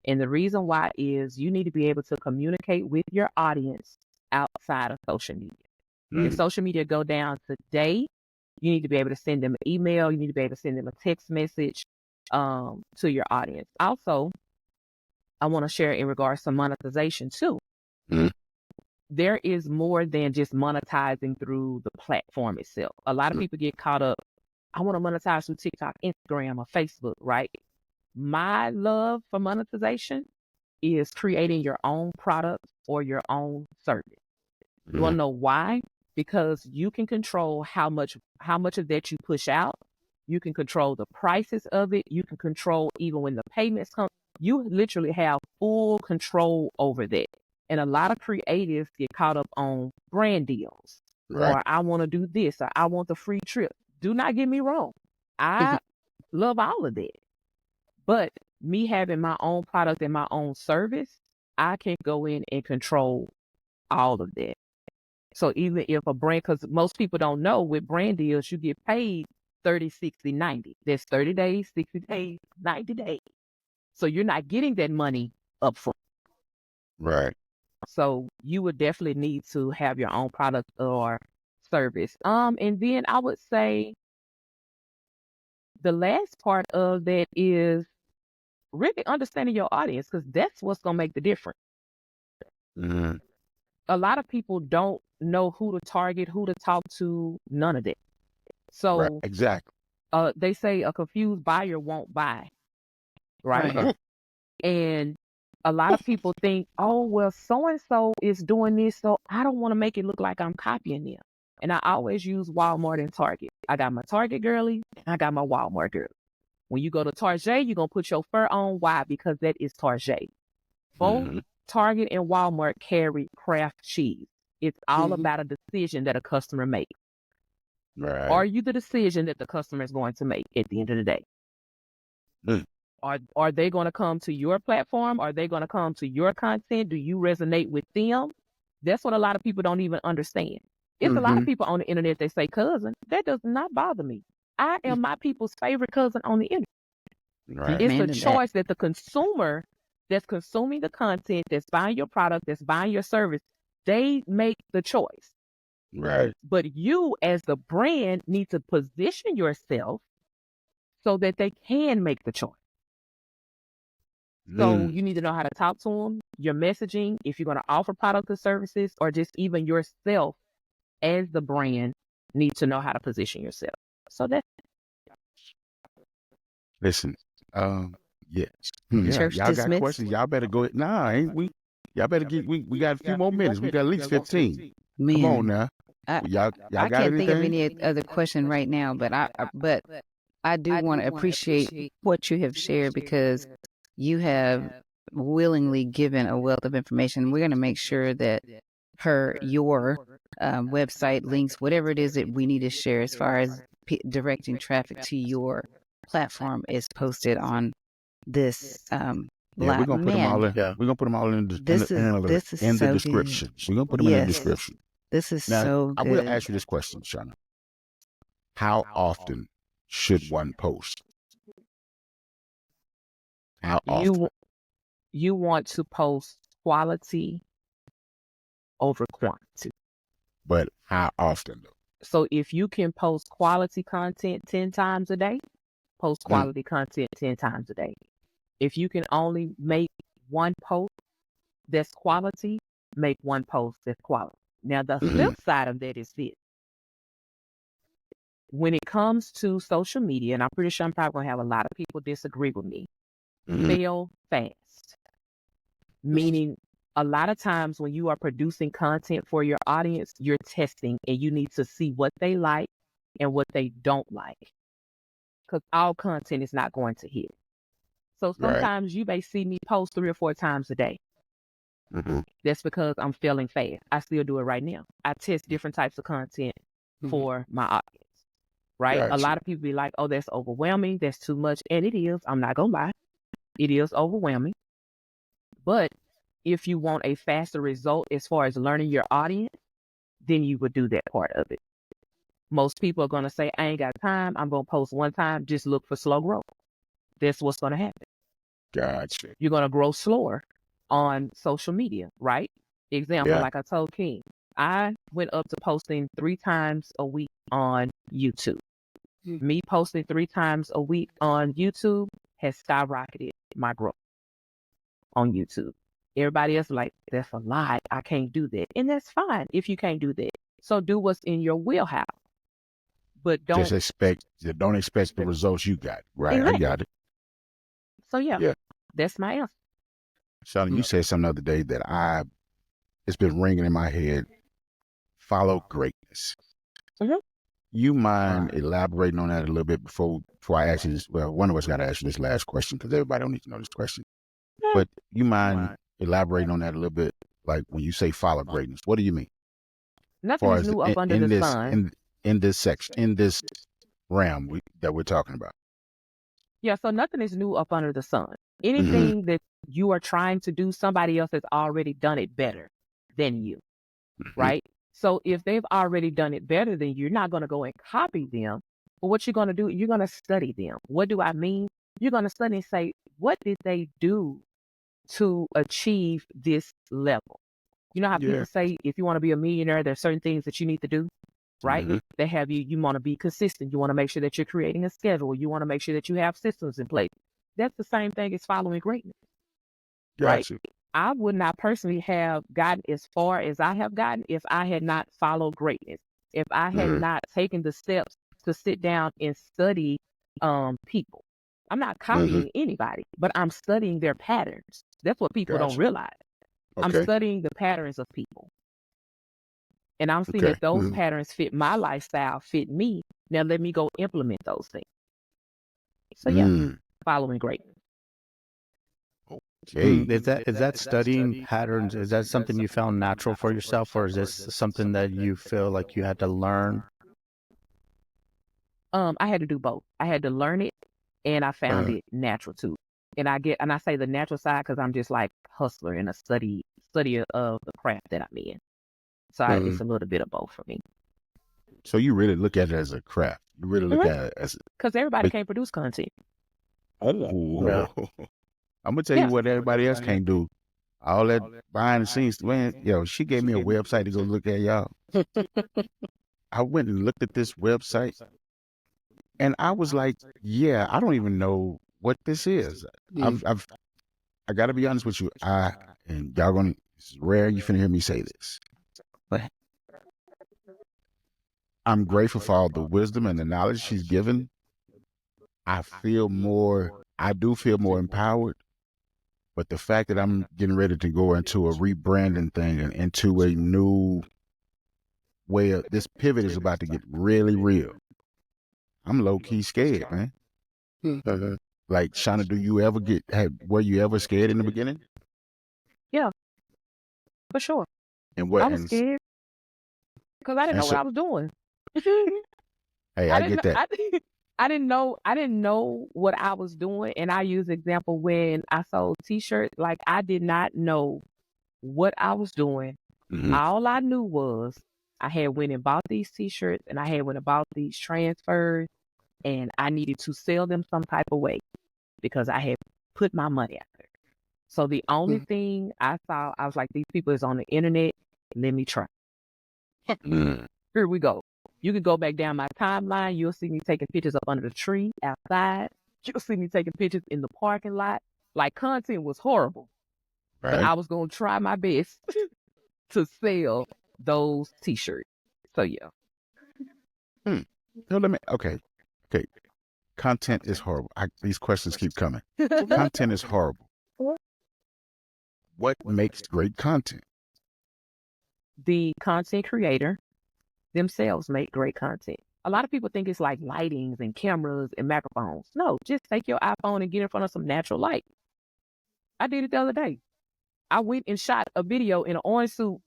S4: And the reason why is you need to be able to communicate with your audience outside of social media. If social media go down today, you need to be able to send them an email. You need to be able to send them a text message to your audience. Also, I want to share in regards to monetization too. There is more than just monetizing through the platform itself. A lot of people get caught up, I want to monetize through TikTok, Instagram, or Facebook, right? My love for monetization is creating your own product or your own service. You want to know why? Because you can control how much of that you push out. You can control the prices of it. You can control even when the payments come. You literally have full control over that. And a lot of creatives get caught up on brand deals,
S2: Right.
S4: or I want to do this, or I want the free trip. Do not get me wrong. I love all of that. But me having my own product and my own service, I can go in and control all of that. So even if a brand, because most people don't know, with brand deals, you get paid 30, 60, 90. That's 30 days, 60 days, 90 days. So you're not getting that money up front.
S2: Right.
S4: So you would definitely need to have your own product or service. And then I would say the last part of that is really understanding your audience, because that's what's going to make the difference. A lot of people don't know who to target, who to talk to, none of that. So
S2: Right. Exactly.
S4: They say a confused buyer won't buy, right? And a lot of people think, oh, well, so-and-so is doing this, so I don't want to make it look like I'm copying them. And I always use Walmart and Target. I got my Target girly, and I got my Walmart girly. When you go to Target, you're going to put your fur on. Why? Because that is Target. Both Target and Walmart carry Kraft cheese. It's all about a decision that a customer makes.
S2: Right.
S4: Are you the decision that the customer is going to make at the end of the day? Are they going to come to your platform? Are they going to come to your content? Do you resonate with them? That's what a lot of people don't even understand. It's a lot of people on the internet, they say, cousin, that does not bother me. I am my people's favorite cousin on the internet.
S2: Right.
S4: It's a choice that the consumer that's consuming the content, that's buying your product, that's buying your service, they make the choice.
S2: Right.
S4: But you as the brand need to position yourself so that they can make the choice. So you need to know how to talk to them, your messaging, if you're going to offer products or services, or just even yourself as the brand need to know how to position yourself. So that's
S2: Listen, yes.
S1: Church
S2: Y'all
S1: dismissed.
S2: got questions? Y'all better go ahead. Nah, ain't we? Y'all better get. We got a few more minutes. We got at least 15.
S1: Man,
S2: Come on now. Y'all
S1: I
S2: got
S1: can't think of
S2: anything?
S1: any other question right now, but I do want to appreciate what you have shared because you have willingly given a wealth of information. We're going to make sure that your website links, whatever it is that we need to share as far as directing traffic to your platform is posted on this
S2: Yeah, we're gonna put them all in.
S3: Yeah.
S2: We're gonna put them all in the
S1: This is so
S2: description.
S1: good.
S2: We're gonna put them in the description.
S1: This is
S2: Now,
S1: so good.
S2: I will ask you this question, Shauna. How often should one post? How often?
S4: you want to post quality over quantity.
S2: But how often though?
S4: So if you can post quality content 10 times a day, post quality content 10 times a day. If you can only make one post that's quality, make one post that's quality. Now, the flip side of that is this. When it comes to social media, and I'm pretty sure I'm probably going to have a lot of people disagree with me, fail fast. Meaning, a lot of times when you are producing content for your audience, you're testing and you need to see what they like and what they don't like. Because all content is not going to hit. So sometimes you may see me post 3 or 4 times a day. That's because I'm failing fast. I still do it right now. I test different types of content for my audience, right?
S2: Gotcha.
S4: A lot of people be like, oh, that's overwhelming. That's too much. And it is. I'm not going to lie. It is overwhelming. But if you want a faster result as far as learning your audience, then you would do that part of it. Most people are going to say, I ain't got time. I'm going to post one time. Just look for slow growth. That's what's going to happen.
S2: Gotcha.
S4: You're going to grow slower on social media, right? Example, like I told King, I went up to posting 3 times a week on YouTube. Me posting 3 times a week on YouTube has skyrocketed my growth on YouTube. Everybody else like, that's a lot. I can't do that. And that's fine if you can't do that. So do what's in your wheelhouse. But don't
S2: expect the results you got. Right.
S4: Exactly.
S2: I got it.
S4: So yeah, that's my answer.
S2: Shauna, you said something the other day that it's been ringing in my head. Follow greatness. You mind elaborating on that a little bit before I ask you this? Well, one of us got to ask you this last question because everybody don't need to know this question. But you mind elaborating on that a little bit? Like when you say follow greatness, what do you mean?
S4: Nothing is new up under the sun.
S2: In this section, in this realm that we're talking about.
S4: Yeah, so nothing is new up under the sun. Anything that you are trying to do, somebody else has already done it better than you, right? So if they've already done it better than you, you're not going to go and copy them. But what you're going to do, you're going to study them. What do I mean? You're going to study and say, what did they do to achieve this level? You know how people say, if you want to be a millionaire, there's certain things that you need to do, right? They have you want to be consistent. You want to make sure that you're creating a schedule. You want to make sure that you have systems in place. That's the same thing as following greatness, right? I would not personally have gotten as far as I have gotten if I had not followed greatness. If I had not taken the steps to sit down and study people. I'm not copying anybody, but I'm studying their patterns. That's what people don't realize. I'm studying the patterns of people. And I'm seeing that those patterns fit my lifestyle, fit me. Now let me go implement those things. So yeah, following greatness.
S2: Okay.
S3: Is that studying patterns? Is that something you found natural for yourself, or is this something that you feel like you had to learn?
S4: I had to do both. I had to learn it, and I found it natural too. And I say the natural side because I'm just like hustler and a studier of the craft that I'm in. So it's a little bit of both for me.
S2: So you really look at it as a craft. You really look at it as
S4: because everybody can't produce content.
S2: I'm gonna tell you what everybody else can't do. All that behind the scenes, man. She gave me a website to go look at, y'all. I went and looked at this website, and I was like, "Yeah, I don't even know what this is." I got to be honest with you. And y'all gonna. It's rare you finna hear me say this, but I'm grateful for all the wisdom and the knowledge she's given. I do feel more empowered. But the fact that I'm getting ready to go into a rebranding thing and into a new way of this pivot is about to get really real. I'm low key scared, man. Like, Shauna, were you ever scared in the beginning?
S4: Yeah, for sure.
S2: And what?
S4: I was scared because I didn't know what I was doing.
S2: Hey, I get that.
S4: I didn't know what I was doing. And I use example when I sold t-shirts, like I did not know what I was doing. All I knew was I had went and bought these t-shirts and I had went and bought these transfers and I needed to sell them some type of way because I had put my money out there. So the only thing I saw, I was like, these people is on the internet. Let me try. Here we go. You can go back down my timeline. You'll see me taking pictures up under the tree outside. You'll see me taking pictures in the parking lot. Like, content was horrible.
S2: Right.
S4: But I was going to try my best to sell those t-shirts. So, yeah.
S2: So okay. Content is horrible. These questions keep coming. Content is horrible. What makes great content?
S4: The content creator themselves make great content. A lot of people think it's like lightings and cameras and microphones. No, just take your iPhone and get in front of some natural light. I did it the other day. I went and shot a video in an orange suit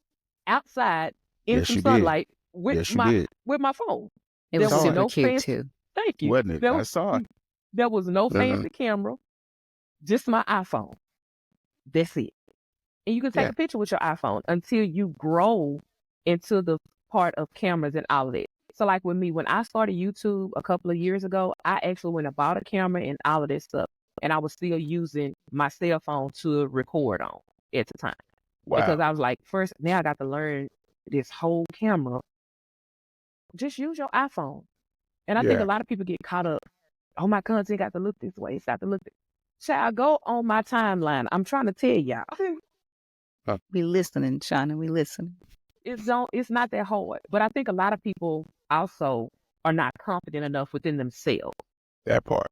S4: outside in some sunlight with my phone.
S1: It was super cute too.
S4: Thank you.
S2: Wasn't it? I saw it.
S4: There was no fancy camera, just my iPhone. That's it. And you can take a picture with your iPhone until you grow into the part of cameras and all of that. So like with me, when I started YouTube a couple of years ago, I actually went and bought a camera and all of that stuff. And I was still using my cell phone to record on at the time.
S2: Wow.
S4: Because I was like, first, now I got to learn this whole camera. Just use your iPhone. And I think a lot of people get caught up. Oh, my content got to look this way. It's got to look this way. Child, go on my timeline. I'm trying to tell y'all.
S1: We listening, Shauna. We listening.
S4: It's not that hard. But I think a lot of people also are not confident enough within themselves.
S2: That part.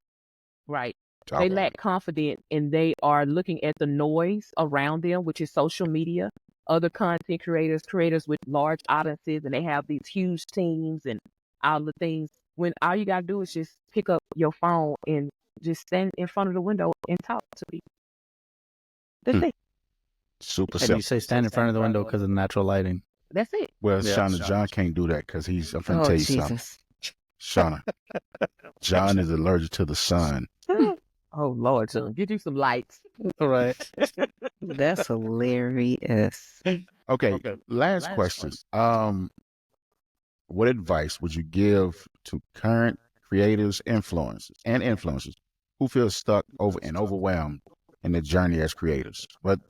S4: Right. They lack confidence and they are looking at the noise around them, which is social media, other content creators with large audiences, and they have these huge teams and all the things. When all you got to do is just pick up your phone and just stand in front of the window and talk to people. That's it.
S2: Super
S3: And
S2: simple.
S3: you say stand in front of the window because of the natural lighting.
S4: That's it.
S2: Well, Shauna, John can't do that because I'm going to tell you something. Shauna, John is allergic to the sun.
S4: Oh, Lord, John, get you some lights.
S3: All right.
S1: That's hilarious.
S2: Okay, last question. What advice would you give to current creatives, influencers who feel stuck and overwhelmed in their journey as creators? What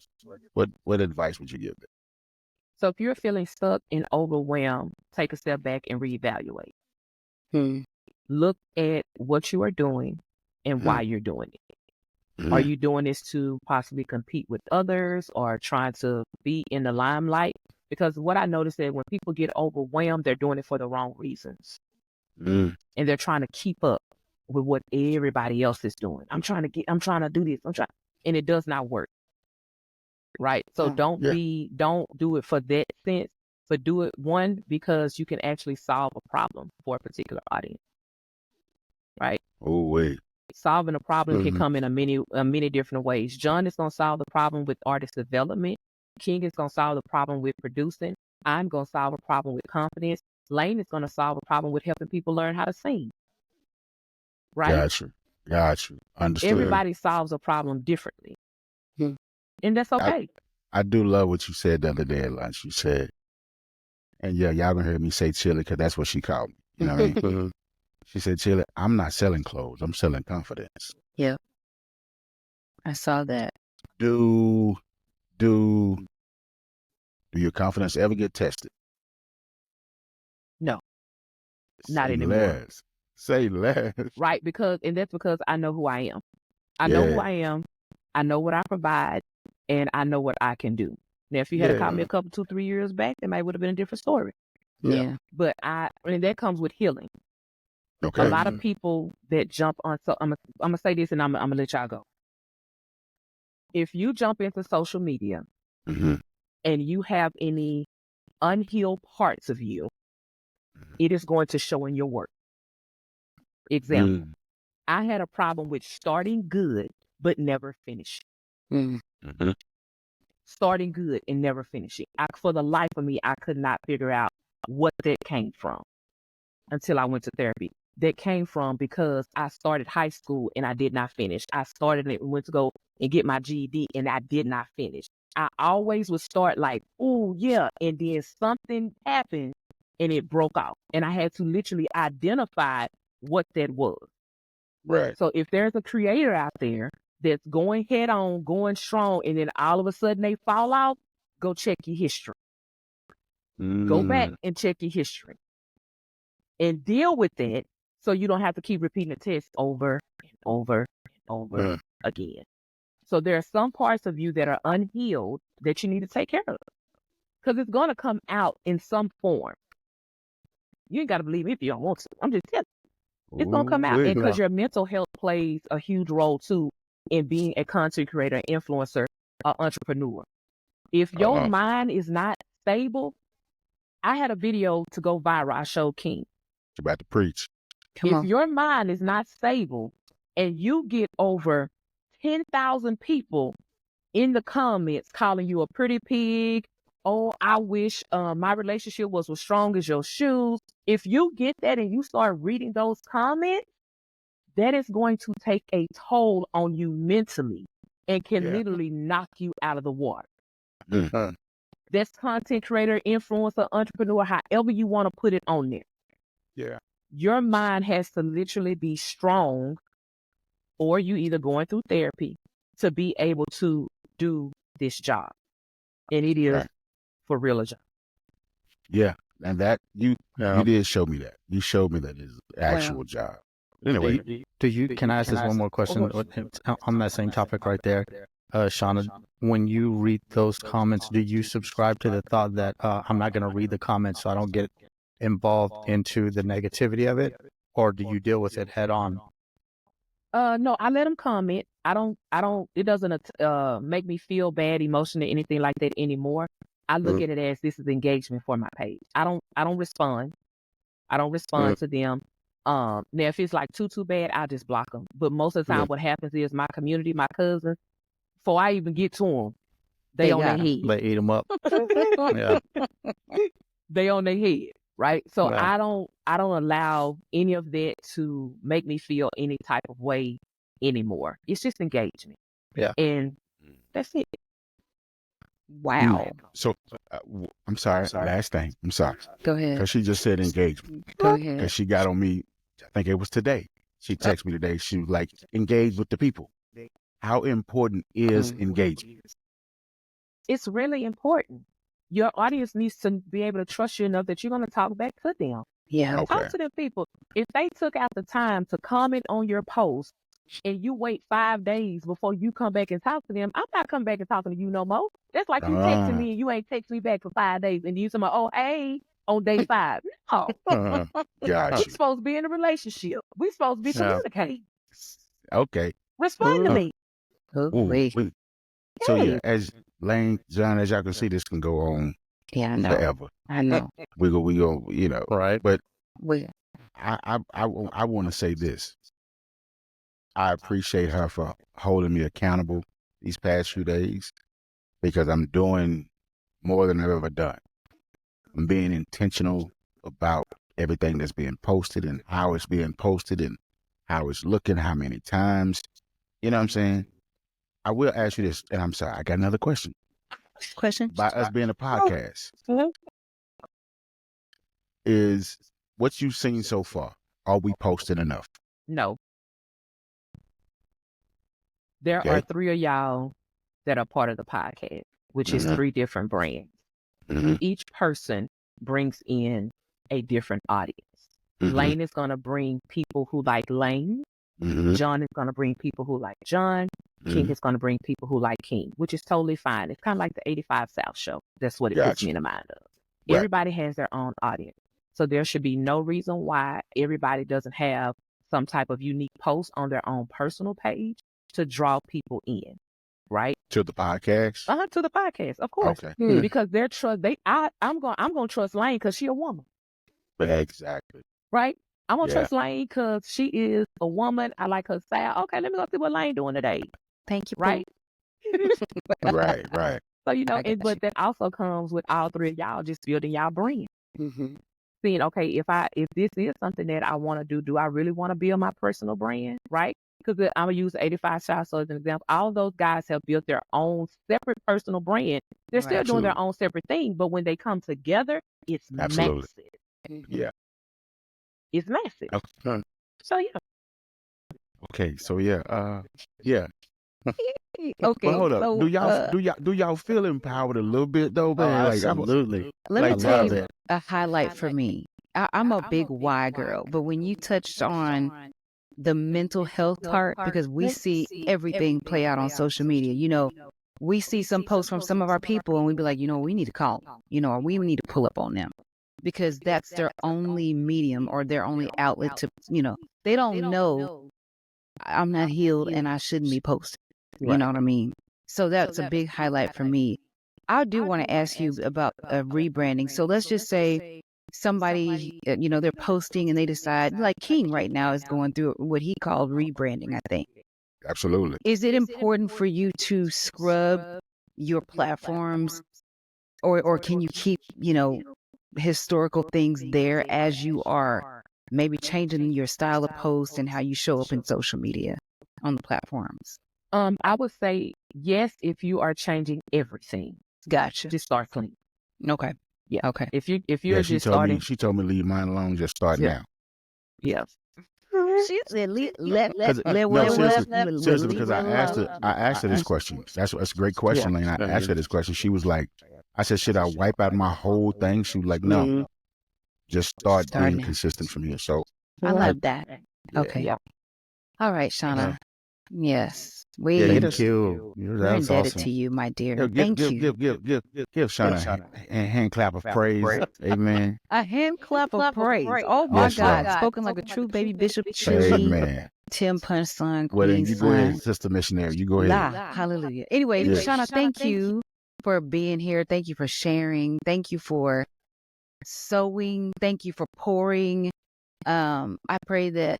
S2: advice would you give them?
S4: So if you're feeling stuck and overwhelmed, take a step back and reevaluate. Look at what you are doing and why you're doing it. Are you doing this to possibly compete with others or trying to be in the limelight? Because what I noticed is when people get overwhelmed, they're doing it for the wrong reasons. And they're trying to keep up with what everybody else is doing. I'm trying to do this. And it does not work. Right. So don't do it for that sense, but do it because you can actually solve a problem for a particular audience. Right.
S2: Oh, wait.
S4: Solving a problem can come in many different ways. John is going to solve the problem with artist development. King is going to solve the problem with producing. I'm going to solve a problem with confidence. Lane is going to solve a problem with helping people learn how to sing. Right?
S2: Got you. Understood.
S4: Everybody solves a problem differently. And that's okay.
S2: I do love what you said the other day at lunch. You said, and yeah, y'all gonna hear me say Chili because that's what she called me. You know what I mean? She said, Chili, I'm not selling clothes. I'm selling confidence.
S1: Yep. I saw that.
S2: Do your confidence ever get tested?
S4: No. Not
S2: Say
S4: anymore.
S2: less. Say less.
S4: Right, that's because I know who I am. I know who I am. I know what I provide, and I know what I can do. Now, if you had called me a couple, 2-3 years back, it might would have been a different story.
S1: Yeah.
S4: But that comes with healing.
S2: Okay.
S4: A lot of people that jump on, so I'm gonna say this, and I'm gonna let y'all go. If you jump into social media and you have any unhealed parts of you, it is going to show in your work. Example, I had a problem with starting good but never finishing. Starting good and never finishing. For the life of me, I could not figure out what that came from until I went to therapy. That came from because I started high school and I did not finish. I started and went to go and get my GED and I did not finish. I always would start like, oh yeah, and then something happened and it broke out. And I had to literally identify what that was.
S2: Right.
S4: So if there's a creator out there that's going head on, going strong, and then all of a sudden they fall out, go check your history. Go back and check your history and deal with that so you don't have to keep repeating the test over and over and over again. So there are some parts of you that are unhealed that you need to take care of because it's going to come out in some form. You ain't got to believe me if you don't want to. I'm just telling you. It's going to come out because your mental health plays a huge role too in being a content creator, influencer, or entrepreneur. If your mind is not stable, I had a video to go viral. I showed King.
S2: You're about to preach.
S4: If your mind is not stable and you get over 10,000 people in the comments calling you a pretty pig, oh, I wish my relationship was as strong as your shoes. If you get that and you start reading those comments, that is going to take a toll on you mentally and can literally knock you out of the water. That's content creator, influencer, entrepreneur, however you want to put it on there.
S2: Yeah.
S4: Your mind has to literally be strong, or you either going through therapy to be able to do this job. And it is for real a job.
S2: Yeah. And that you did show me that. You showed me that it's an actual job. Anyway,
S3: can I ask this one more question on that same topic right there? Shauna, when you read those comments, do you subscribe to the thought that I'm not going to read the comments so I don't get involved into the negativity of it? Or do you deal with it head on?
S4: No, I let them comment. It doesn't make me feel bad, emotional, anything like that anymore. I look at it as this is engagement for my page. I don't respond. I don't respond to them. Now if it's like too bad, I'll just block them. But most of the time what happens is my community, my cousins, before I even get to them, they on their head.
S3: They eat them up.
S4: They on their head, right? So I don't allow any of that to make me feel any type of way anymore. It's just engagement.
S3: Yeah.
S4: And that's it.
S1: Wow.
S2: So I'm sorry. Last thing. I'm sorry.
S1: Go ahead.
S2: Because she just said engagement.
S1: Go ahead.
S2: Because she got on me. I think it was today. She texted me today. She was like, engage with the people. How important is engagement?
S4: It's really important. Your audience needs to be able to trust you enough that you're going to talk back to them.
S1: Yeah.
S2: Okay.
S4: Talk to them people. If they took out the time to comment on your post and you wait 5 days before you come back and talk to them, I'm not coming back and talking to you no more. That's like you texting me and you ain't text me back for 5 days and you say, oh, hey, on day 5. No.
S2: Gotcha.
S4: We're supposed to be in a relationship. We're supposed to be communicating.
S2: Okay.
S4: Respond to me.
S2: So yeah, as Lane, John, as y'all can see, this can go on
S1: I know.
S2: forever.
S1: I know.
S2: We go, you know.
S3: Right.
S2: But
S1: We
S2: I want to say this. I appreciate her for holding me accountable these past few days because I'm doing more than I've ever done. I'm being intentional about everything that's being posted and how it's being posted and how it's looking, how many times. You know what I'm saying? I will ask you this, and I'm sorry, I got another question.
S1: Question?
S2: By us being a podcast, is what you've seen so far, are we posting enough?
S4: No. There
S2: Okay.
S4: are 3 of y'all that are part of the podcast, which is 3 different brands. Each person brings in a different audience. Lane is going to bring people who like Lane. John is going to bring people who like John. King is going to bring people who like King, which is totally fine. It's kind of like the 85 South show. That's what it puts me in the mind of. Right. Everybody has their own audience. So there should be no reason why everybody doesn't have some type of unique post on their own personal page to draw people in, right?
S2: To the podcast?
S4: To the podcast, of course.
S2: Okay.
S4: Because their trust, I'm gonna trust Lane because she a woman.
S2: Exactly.
S4: Right? I'm gonna trust Lane because she is a woman. I like her style. Okay, let me go see what Lane doing today.
S1: Thank you.
S4: Right?
S2: Right.
S4: So, you know, but that also comes with all 3 of y'all just building y'all brand. Seeing, okay, if this is something that I want to do I really want to build my personal brand, right? Because I'm going to use 85 Shots as an example. All of those guys have built their own separate personal brand. They're still doing their own separate thing, but when they come together, it's massive.
S2: Yeah.
S4: It's massive.
S2: Okay.
S4: So, yeah.
S2: Okay, so yeah.
S1: Okay.
S2: But hold up.
S1: So,
S2: Do y'all feel empowered a little bit though, man?
S3: Absolutely.
S1: Let me tell you a highlight for me. I'm a big why girl, but when you touched on the mental health part, because we see everything play out on social media, you know, we see some posts from some of our people and we be like, you know, we need to call them, you know, or we need to pull up on them because that's their only medium or their only outlet to, you know, they don't know I'm not healed and I shouldn't be posting. You know what I mean? So that's a big highlight for me. I do want to ask you about rebranding. So let's just say somebody, you know, they're posting and they decide, like King right now is going through what he called rebranding, I think.
S2: Absolutely.
S1: Is it important for you to scrub your platforms or can you keep, you know, historical things there as you are maybe changing your style of post and how you show up in social media on the platforms?
S4: I would say yes if you are changing everything.
S1: Gotcha.
S4: Just start clean.
S1: Okay.
S4: Yeah.
S1: Okay.
S4: If you're just starting,
S2: she told me leave mine alone. Just start now.
S4: Yeah.
S1: She said,
S2: seriously, because I asked her this question. That's a great question, Lane. I asked her this question. She was like, I said, should I wipe out my whole thing? She was like, no, just start being consistent from here. So
S1: I love that. Okay.
S4: Yeah.
S1: All right, Shauna. Yes.
S3: Thank you.
S1: We're indebted to you, my dear. Thank you.
S2: Give Shauna a hand clap of praise. Amen.
S1: A hand clap of praise. Oh my God. Spoken like a true baby bishop.
S2: Amen.
S1: Tim Punch son,
S2: Well, then
S1: Queen
S2: you go ahead, Sister Missionary. You go ahead.
S1: Hallelujah. Anyway, Shauna, thank you for being here. Thank you for sharing. Thank you for sowing. Thank you for pouring. I pray that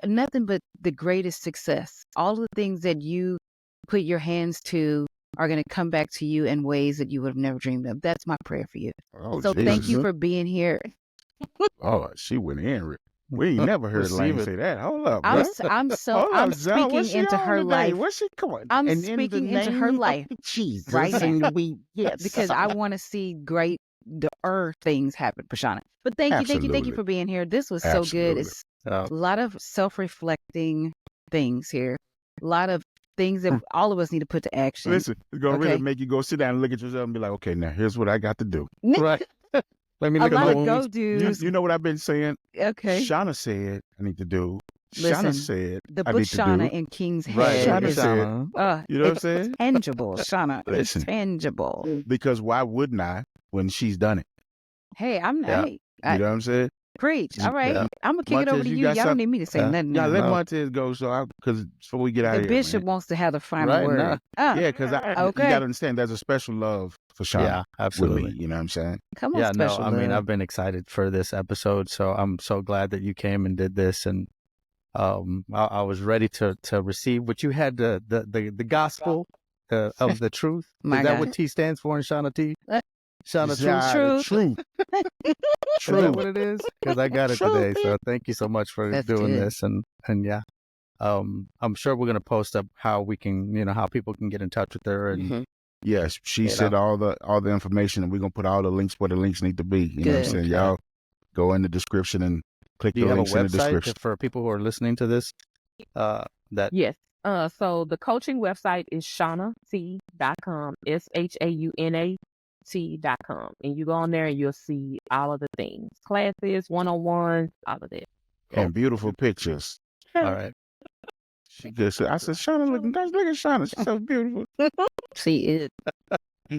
S1: nothing but the greatest success, all the things that you put your hands to are going to come back to you in ways that you would have never dreamed of. That's my prayer for you. So thank you for being here.
S2: Oh, she went in. We ain't never heard Lane say that. Hold up, bro.
S1: I'm speaking into her life.
S2: What's she coming?
S1: I'm speaking into her life.
S2: Jesus.
S1: Right now.
S2: Yes.
S1: Because I want to see great things happen, Shauna. But thank you for being here. This was so good. It's a lot of self-reflecting things here. A lot of things that all of us need to put to action.
S2: Listen, it's going to really make you go sit down and look at yourself and be like, okay, now here's what I got to do.
S3: Right. Let me look
S1: at
S3: my
S1: go-dos.
S2: You know what I've been saying?
S1: Okay.
S2: Shauna said I need to do.
S1: Listen,
S2: Shauna said
S1: the book Shauna in King's Head
S2: Shauna
S1: is
S2: said, you know what I'm saying?
S1: Tangible, Shauna.
S2: Listen,
S1: it's tangible.
S2: Because why wouldn't I when she's done it?
S1: Hey, I'm not. Hey,
S2: you know what I'm saying?
S1: Preach. All right. I'm going to kick it over to you. Y'all don't need me to say nothing.
S2: Yeah, let Montez go because before we get out of here.
S1: The bishop wants to have the final word.
S2: Yeah, because you got to understand there's a special love for Shauna.
S3: Yeah, absolutely.
S2: With me, you know what I'm saying?
S1: Come on, special love.
S3: I mean, I've been excited for this episode, so I'm so glad that you came and did this. And I was ready to receive what you had, the gospel of the truth. Is that what T stands for in Shauna T? Shauna
S2: Truth.
S3: Truth. Is that what it is? Because I got it today. So thank you so much for doing this. And yeah, I'm sure we're going to post up how we can, how people can get in touch with her. And
S2: yes, she said all the information, and we're going to put all the links where the links need to be. You know what I'm saying? Y'all go in the description and click the links in the description.
S3: For people who are listening to this?
S4: Yes. So the coaching website is shaunat.com, SHAUNAT.com. And you go on there and you'll see all of the things. Classes, one-on-ones, all of that.
S2: And beautiful pictures.
S3: All right.
S2: She just said, I said, Shauna, look at Shauna. She's so beautiful.
S1: She is.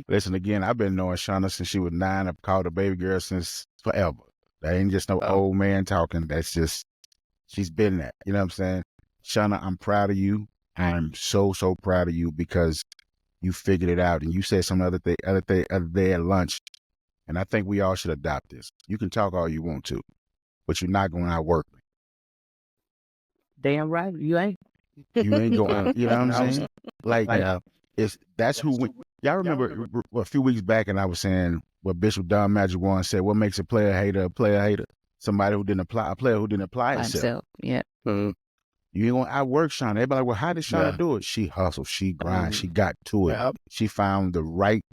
S2: Listen, again, I've been knowing Shauna since she was 9. I've called her baby girl since forever. That ain't just no old man talking. That's just, she's been that. You know what I'm saying? Shauna, I'm proud of you. I'm so proud of you because you figured it out. And you said some other day at lunch, and I think we all should adopt this. You can talk all you want to, but you're not going to outwork me.
S4: Damn right, you ain't.
S2: You ain't going. You know what I'm saying? Like, that's who we. Y'all remember a few weeks back, and I was saying what Bishop Don Magic One said. What makes a player hater a player hater? Somebody who didn't apply, a player who didn't apply himself.
S1: Yeah.
S2: You ain't gonna outwork Shauna. Everybody like, well, how did Shauna do it? She hustled, she grind, she got to it. Yep. She found the right,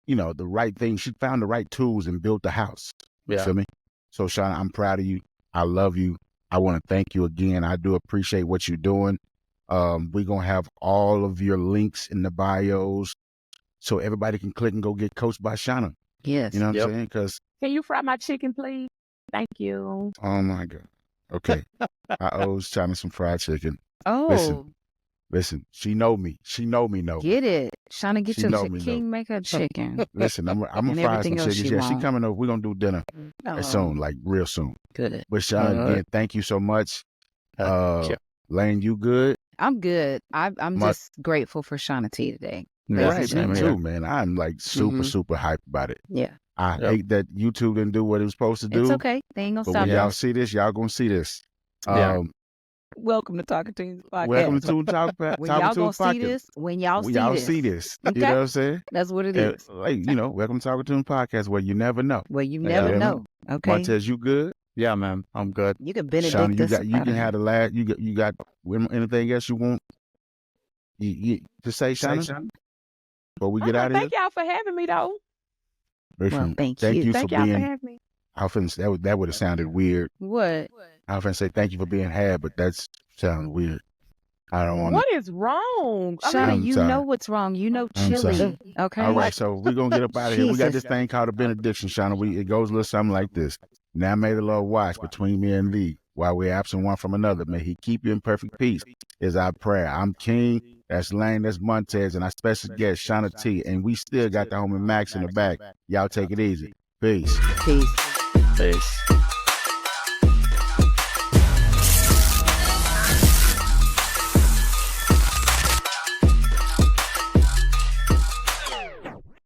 S2: the right thing. She found the right tools and built the house. You feel me? So Shauna, I'm proud of you. I love you. I want to thank you again. I do appreciate what you're doing. We're gonna have all of your links in the bios, so everybody can click and go get coached by Shauna.
S1: Yes.
S2: You know what I'm saying? Because
S4: can you fry my chicken, please? Thank you.
S2: Oh my God. Okay. I owe Shauna some fried chicken.
S1: Oh.
S2: Listen. She know me.
S1: Get it. Shauna, get your king maker chicken.
S2: Listen, I'm gonna fry some chicken. Yeah, she coming over. We're gonna do dinner soon, like real soon.
S1: Good.
S2: But Shauna, again, thank you so much. Lane, you good?
S1: I'm good. I'm just grateful for Shauna T today.
S2: Right, me too, man. I'm like super hyped about it.
S1: Yeah.
S2: I hate that YouTube didn't do what it was supposed to do.
S1: It's okay. They ain't gonna stop.
S2: When y'all see this, y'all gonna see this.
S1: Welcome to Talking Teens Podcast.
S2: Welcome to Talking Teens Podcast.
S1: When y'all see this.
S2: Okay? You know what I'm saying?
S1: That's what it is.
S2: Welcome to Talking Teens Podcast, where you never know.
S1: Okay.
S2: Montez, you good?
S3: Yeah, man. I'm good.
S1: You can benedict
S2: Shauna,
S1: this.
S2: You can have the last. You got anything else you want? You to say, Shauna? Before we get out of here.
S4: Thank y'all for having me, though.
S2: Listen,
S1: thank
S2: you
S4: for having me.
S2: I finna, that would have sounded weird.
S1: What?
S2: I was finna say thank you for being had, but that's sounds weird. I don't want.
S4: What is wrong?
S1: Shauna, you know what's wrong. You know chili. Okay.
S2: All right, so we're gonna get up out of here. We got this thing called a benediction, Shauna. It goes a little something like this. Now may the Lord watch between me and thee, while we're absent one from another. May he keep you in perfect peace, is our prayer. I'm King, that's Lane, that's Monetized, and our special guest, Shauna T. And we still got the homie Max in the back. Y'all take it easy. Peace.
S1: Peace.